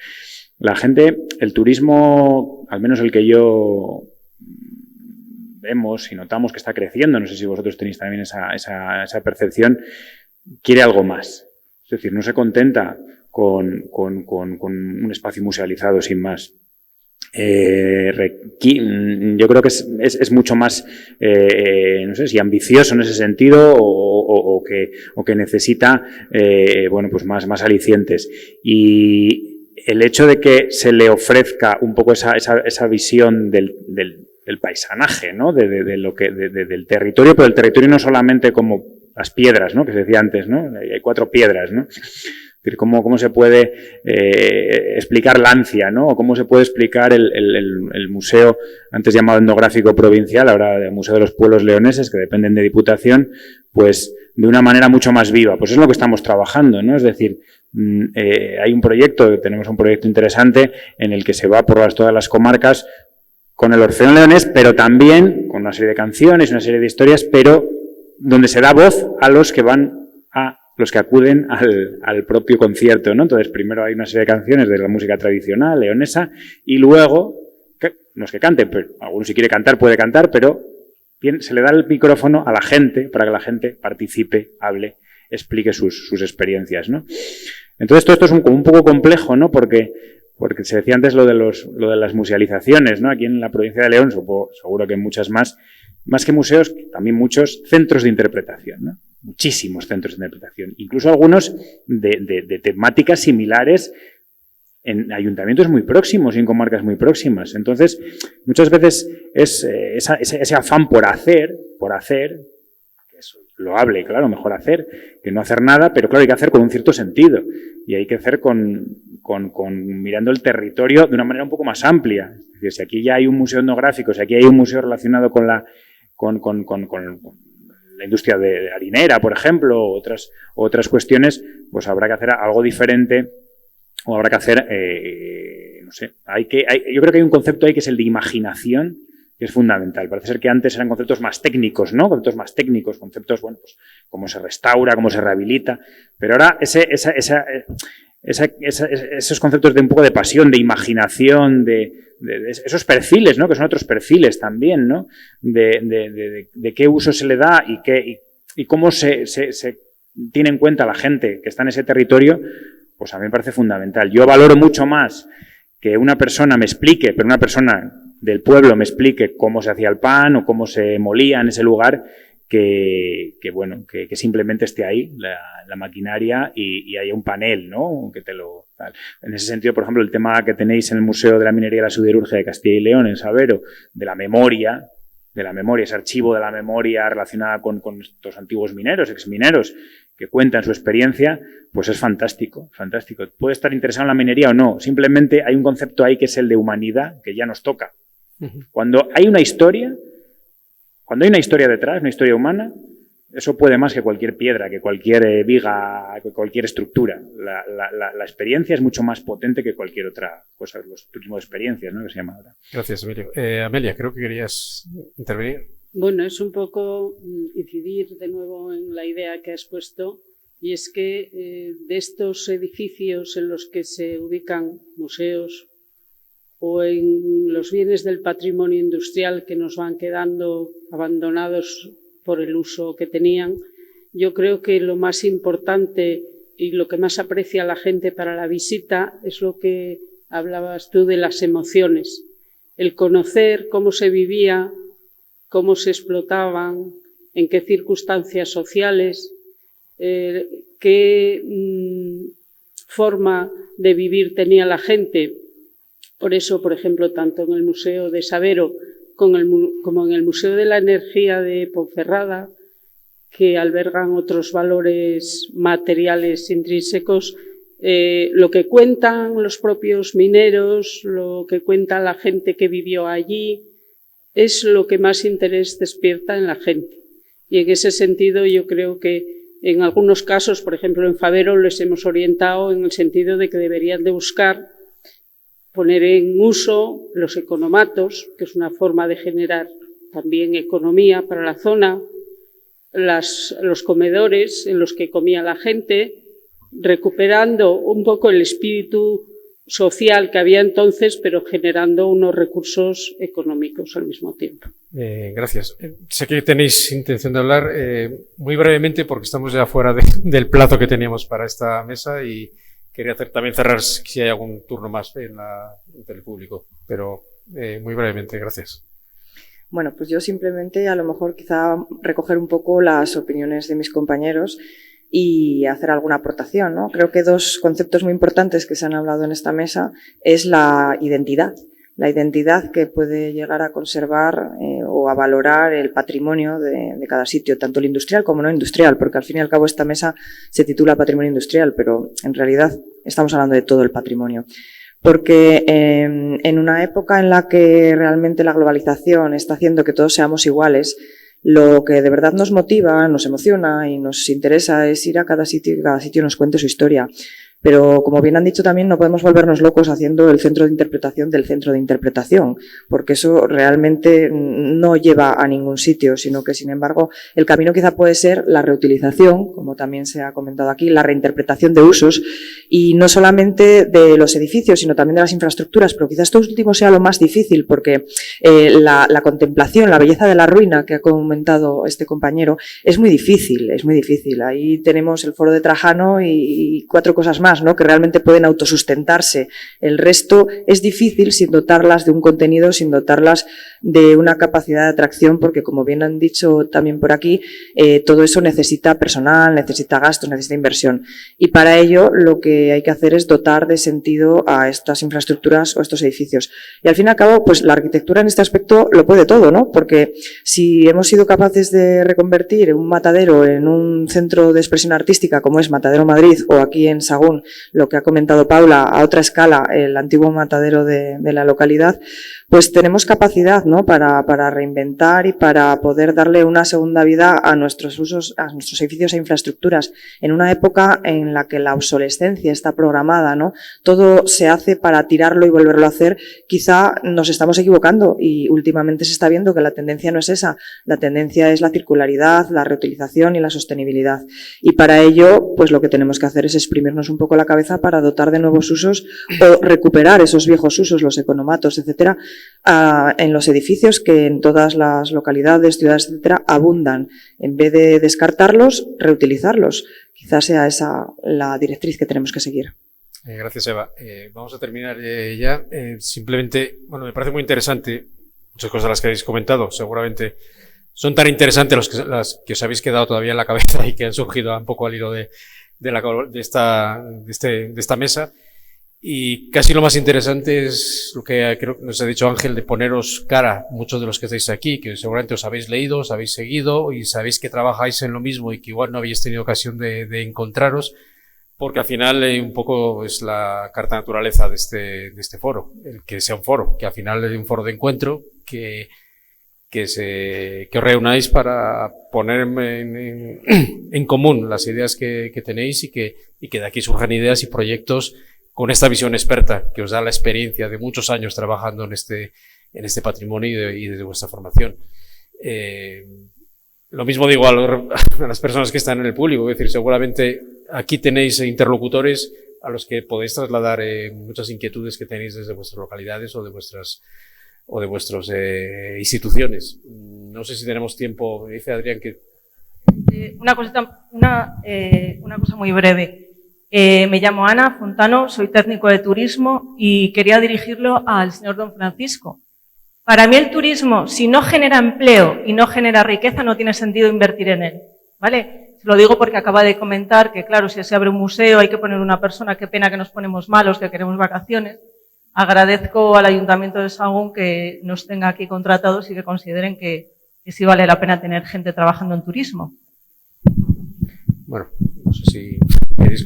La gente, el turismo, al menos el que yo vemos y notamos que está creciendo, no sé si vosotros tenéis también esa percepción, quiere algo más. Es decir, no se contenta con un espacio musealizado sin más. Yo creo que es mucho más, no sé si ambicioso en ese sentido o que necesita, pues más alicientes. Y el hecho de que se le ofrezca un poco esa visión del paisanaje, ¿no?, del territorio, pero el territorio no solamente como las piedras, ¿no?, que se decía antes, ¿no?, hay 4 piedras, ¿no?, es decir, cómo se puede explicar Lancia, ¿no?, o cómo se puede explicar el museo, antes llamado etnográfico provincial, ahora el Museo de los Pueblos Leoneses, que dependen de Diputación, pues de una manera mucho más viva. Pues es lo que estamos trabajando, ¿no? Es decir, tenemos un proyecto interesante en el que se va por todas las comarcas con el Orfeón Leonés, pero también con una serie de canciones, una serie de historias, pero donde se da voz a los que van a los que acuden al propio concierto, ¿no? Entonces, primero hay una serie de canciones de la música tradicional leonesa y luego, no es que canten, pero alguno si quiere cantar puede cantar, pero bien, se le da el micrófono a la gente para que la gente participe, hable, explique sus experiencias, ¿no? Entonces, todo esto es como un poco complejo, ¿no? Porque se decía antes lo de las musealizaciones, ¿no? Aquí en la provincia de León, seguro que muchas más que museos, también muchos centros de interpretación, ¿no? Muchísimos centros de interpretación, incluso algunos de temáticas similares en ayuntamientos muy próximos y en comarcas muy próximas. Entonces, muchas veces es ese afán por hacer, que es loable, claro, mejor hacer que no hacer nada, pero claro, hay que hacer con un cierto sentido y hay que hacer mirando el territorio de una manera un poco más amplia. Es decir, si aquí ya hay un museo etnográfico, si aquí hay un museo relacionado con la industria de harinera, por ejemplo, o otras cuestiones, pues habrá que hacer algo diferente o habrá que hacer, no sé, yo creo que hay un concepto ahí que es el de imaginación, que es fundamental. Parece ser que antes eran conceptos más técnicos, ¿no? Conceptos, bueno, pues cómo se restaura, cómo se rehabilita, pero ahora esos conceptos de un poco de pasión, de imaginación, de esos perfiles, ¿no? Que son otros perfiles también, ¿no? De qué uso se le da y cómo se tiene en cuenta la gente que está en ese territorio, pues a mí me parece fundamental. Yo valoro mucho más que una persona me explique, pero una persona del pueblo me explique cómo se hacía el pan o cómo se molía en ese lugar, que simplemente esté ahí la maquinaria y haya un panel, ¿no? En ese sentido, por ejemplo, el tema que tenéis en el Museo de la Minería y la Siderurgia de Castilla y León, en Sabero, de la memoria, ese archivo de la memoria relacionada con estos antiguos mineros, exmineros, que cuentan su experiencia, pues es fantástico, fantástico. Puede estar interesado en la minería o no, simplemente hay un concepto ahí que es el de humanidad, que ya nos toca. Cuando hay una historia detrás, una historia humana, eso puede más que cualquier piedra, que cualquier viga, que cualquier estructura. La experiencia es mucho más potente que cualquier otra cosa, los turismos de experiencias, ¿no? Que se llama ahora. Gracias, Emilio. Amelia, creo que querías intervenir. Bueno, es un poco incidir de nuevo en la idea que has puesto, y es que de estos edificios en los que se ubican museos o en los bienes del patrimonio industrial que nos van quedando abandonados por el uso que tenían, yo creo que lo más importante y lo que más aprecia la gente para la visita es lo que hablabas tú de las emociones, el conocer cómo se vivía, cómo se explotaban, en qué circunstancias sociales, qué forma de vivir tenía la gente. Por eso, por ejemplo, tanto en el Museo de Sabero como en el Museo de la Energía de Ponferrada, que albergan otros valores materiales intrínsecos, lo que cuentan los propios mineros, lo que cuenta la gente que vivió allí, es lo que más interés despierta en la gente. Y en ese sentido yo creo que en algunos casos, por ejemplo en Fabero, les hemos orientado en el sentido de que deberían de buscar poner en uso los economatos, que es una forma de generar también economía para la zona, los comedores en los que comía la gente, recuperando un poco el espíritu social que había entonces, pero generando unos recursos económicos al mismo tiempo. Gracias. Sé que tenéis intención de hablar muy brevemente porque estamos ya fuera del plazo que teníamos para esta mesa y quería también cerrar si hay algún turno más entre el público, pero muy brevemente, gracias. Bueno, pues yo simplemente a lo mejor quizá recoger un poco las opiniones de mis compañeros y hacer alguna aportación, ¿no? Creo que dos conceptos muy importantes que se han hablado en esta mesa es la identidad que puede llegar a conservar o a valorar el patrimonio de cada sitio, tanto el industrial como no industrial, porque al fin y al cabo esta mesa se titula Patrimonio Industrial, pero en realidad estamos hablando de todo el patrimonio. Porque en una época en la que realmente la globalización está haciendo que todos seamos iguales, lo que de verdad nos motiva, nos emociona y nos interesa es ir a cada sitio y que cada sitio nos cuente su historia. Pero, como bien han dicho también, no podemos volvernos locos haciendo el centro de interpretación del centro de interpretación, porque eso realmente no lleva a ningún sitio, sino que, sin embargo, el camino quizá puede ser la reutilización, como también se ha comentado aquí, la reinterpretación de usos, y no solamente de los edificios, sino también de las infraestructuras, pero quizás esto último sea lo más difícil, porque la contemplación, la belleza de la ruina que ha comentado este compañero, es muy difícil, es muy difícil. Ahí tenemos el Foro de Trajano y 4 cosas más, ¿no?, que realmente pueden autosustentarse. El resto es difícil sin dotarlas de un contenido, sin dotarlas de una capacidad de atracción, porque, como bien han dicho también por aquí, todo eso necesita personal, necesita gastos, necesita inversión. Y para ello lo que hay que hacer es dotar de sentido a estas infraestructuras o estos edificios. Y al fin y al cabo, pues la arquitectura en este aspecto lo puede todo, ¿no? Porque si hemos sido capaces de reconvertir un matadero en un centro de expresión artística, como es Matadero Madrid, o aquí en Sagún, lo que ha comentado Paula, a otra escala, el antiguo matadero de la localidad, pues tenemos capacidad, ¿no?, para reinventar y para poder darle una segunda vida a nuestros usos, a nuestros edificios e infraestructuras, en una época en la que la obsolescencia está programada, ¿no? Todo se hace para tirarlo y volverlo a hacer. Quizá nos estamos equivocando y últimamente se está viendo que la tendencia no es esa, la tendencia es la circularidad, la reutilización y la sostenibilidad. Y para ello, pues lo que tenemos que hacer es exprimirnos un poco la cabeza para dotar de nuevos usos o recuperar esos viejos usos, los economatos, etcétera, en los edificios que en todas las localidades, ciudades, etcétera, abundan. En vez de descartarlos, reutilizarlos. Quizás sea esa la directriz que tenemos que seguir. Gracias, Eva. Vamos a terminar ya. Simplemente, bueno, me parece muy interesante muchas cosas de las que habéis comentado. Seguramente son tan interesantes las que os habéis quedado todavía en la cabeza y que han surgido un poco al hilo de esta mesa. Y casi lo más interesante es lo que creo que nos ha dicho Ángel, de poneros cara, muchos de los que estáis aquí, que seguramente os habéis leído, os habéis seguido y sabéis que trabajáis en lo mismo y que igual no habéis tenido ocasión de encontraros, porque al final un poco es la carta naturaleza de este foro, el que sea un foro, que al final es un foro de encuentro, que os reunáis para poner en común las ideas que tenéis y que de aquí surjan ideas y proyectos con esta visión experta que os da la experiencia de muchos años trabajando en este patrimonio y desde vuestra formación. Lo mismo digo a las personas que están en el público, es decir, seguramente aquí tenéis interlocutores a los que podéis trasladar muchas inquietudes que tenéis desde vuestras localidades o de vuestras instituciones. No sé si tenemos tiempo, dice Adrián que... Una cosa muy breve. Me llamo Ana Fontano, soy técnico de turismo y quería dirigirlo al señor don Francisco. Para mí el turismo, si no genera empleo y no genera riqueza, no tiene sentido invertir en él, ¿vale? Se lo digo porque acaba de comentar que, claro, si se abre un museo hay que poner una persona, qué pena que nos ponemos malos, que queremos vacaciones. Agradezco al Ayuntamiento de Sagún que nos tenga aquí contratados y que consideren que sí vale la pena tener gente trabajando en turismo. Bueno, no sé si queréis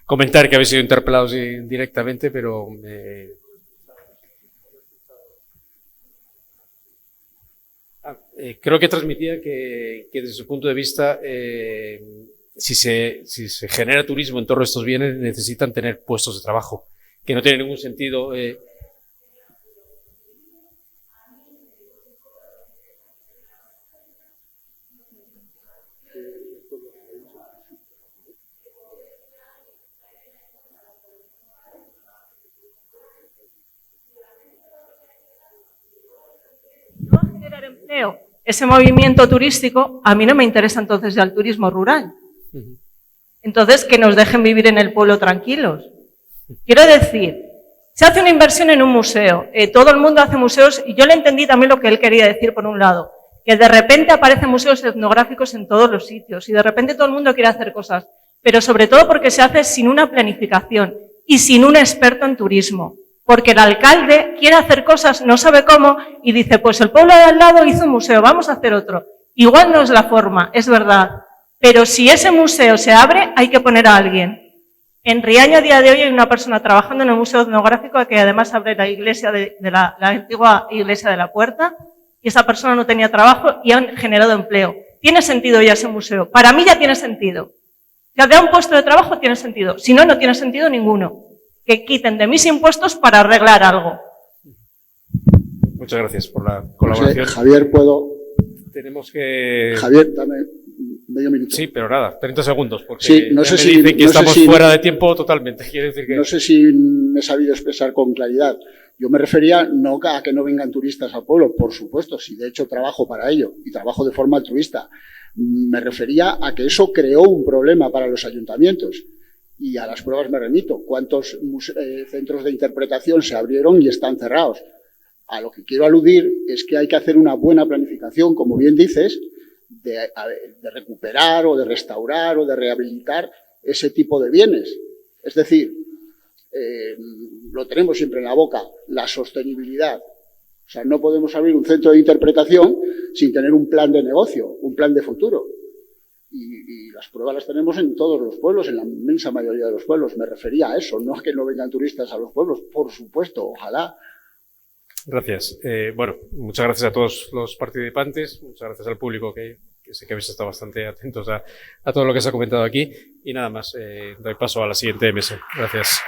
comentar que habéis sido interpelados directamente, pero creo que transmitía que desde su punto de vista, si se genera turismo en torno a estos bienes, necesitan tener puestos de trabajo, que no tiene ningún sentido. No va a generar empleo. Ese movimiento turístico, a mí no me interesa entonces ya el turismo rural. Entonces, que nos dejen vivir en el pueblo tranquilos. Quiero decir, se hace una inversión en un museo, todo el mundo hace museos, y yo le entendí también lo que él quería decir por un lado, que de repente aparecen museos etnográficos en todos los sitios, y de repente todo el mundo quiere hacer cosas, pero sobre todo porque se hace sin una planificación y sin un experto en turismo. Porque el alcalde quiere hacer cosas, no sabe cómo, y dice, pues el pueblo de al lado hizo un museo, vamos a hacer otro. Igual no es la forma, es verdad, pero si ese museo se abre, hay que poner a alguien. En Riaño a día de hoy hay una persona trabajando en el Museo Etnográfico que además abre la iglesia de la antigua iglesia de la Puerta, y esa persona no tenía trabajo y han generado empleo. ¿Tiene sentido ya ese museo? Para mí ya tiene sentido. Si da un puesto de trabajo tiene sentido, si no, no tiene sentido ninguno. Que quiten de mis impuestos para arreglar algo. Muchas gracias por la colaboración. Javier, ¿puedo? Tenemos que... Javier, dame medio minuto. Sí, pero nada, 30 segundos, porque sí, no sé me si, dicen que no estamos sé si, fuera de tiempo totalmente. Quiere decir que... No sé si me he sabido expresar con claridad. Yo me refería no a que no vengan turistas al pueblo, por supuesto, si de hecho trabajo para ello y trabajo de forma altruista. Me refería a que eso creó un problema para los ayuntamientos. Y a las pruebas me remito. ¿Cuántos centros de interpretación se abrieron y están cerrados? A lo que quiero aludir es que hay que hacer una buena planificación, como bien dices, de recuperar o de restaurar o de rehabilitar ese tipo de bienes. Es decir, lo tenemos siempre en la boca, la sostenibilidad. O sea, no podemos abrir un centro de interpretación sin tener un plan de negocio, un plan de futuro. Y las pruebas las tenemos en todos los pueblos, en la inmensa mayoría de los pueblos. Me refería a eso, no a que no vengan turistas a los pueblos, por supuesto, ojalá. Gracias. Bueno, muchas gracias a todos los participantes, muchas gracias al público que sé que habéis estado bastante atentos a todo lo que se ha comentado aquí. Y nada más, doy paso a la siguiente mesa. Gracias.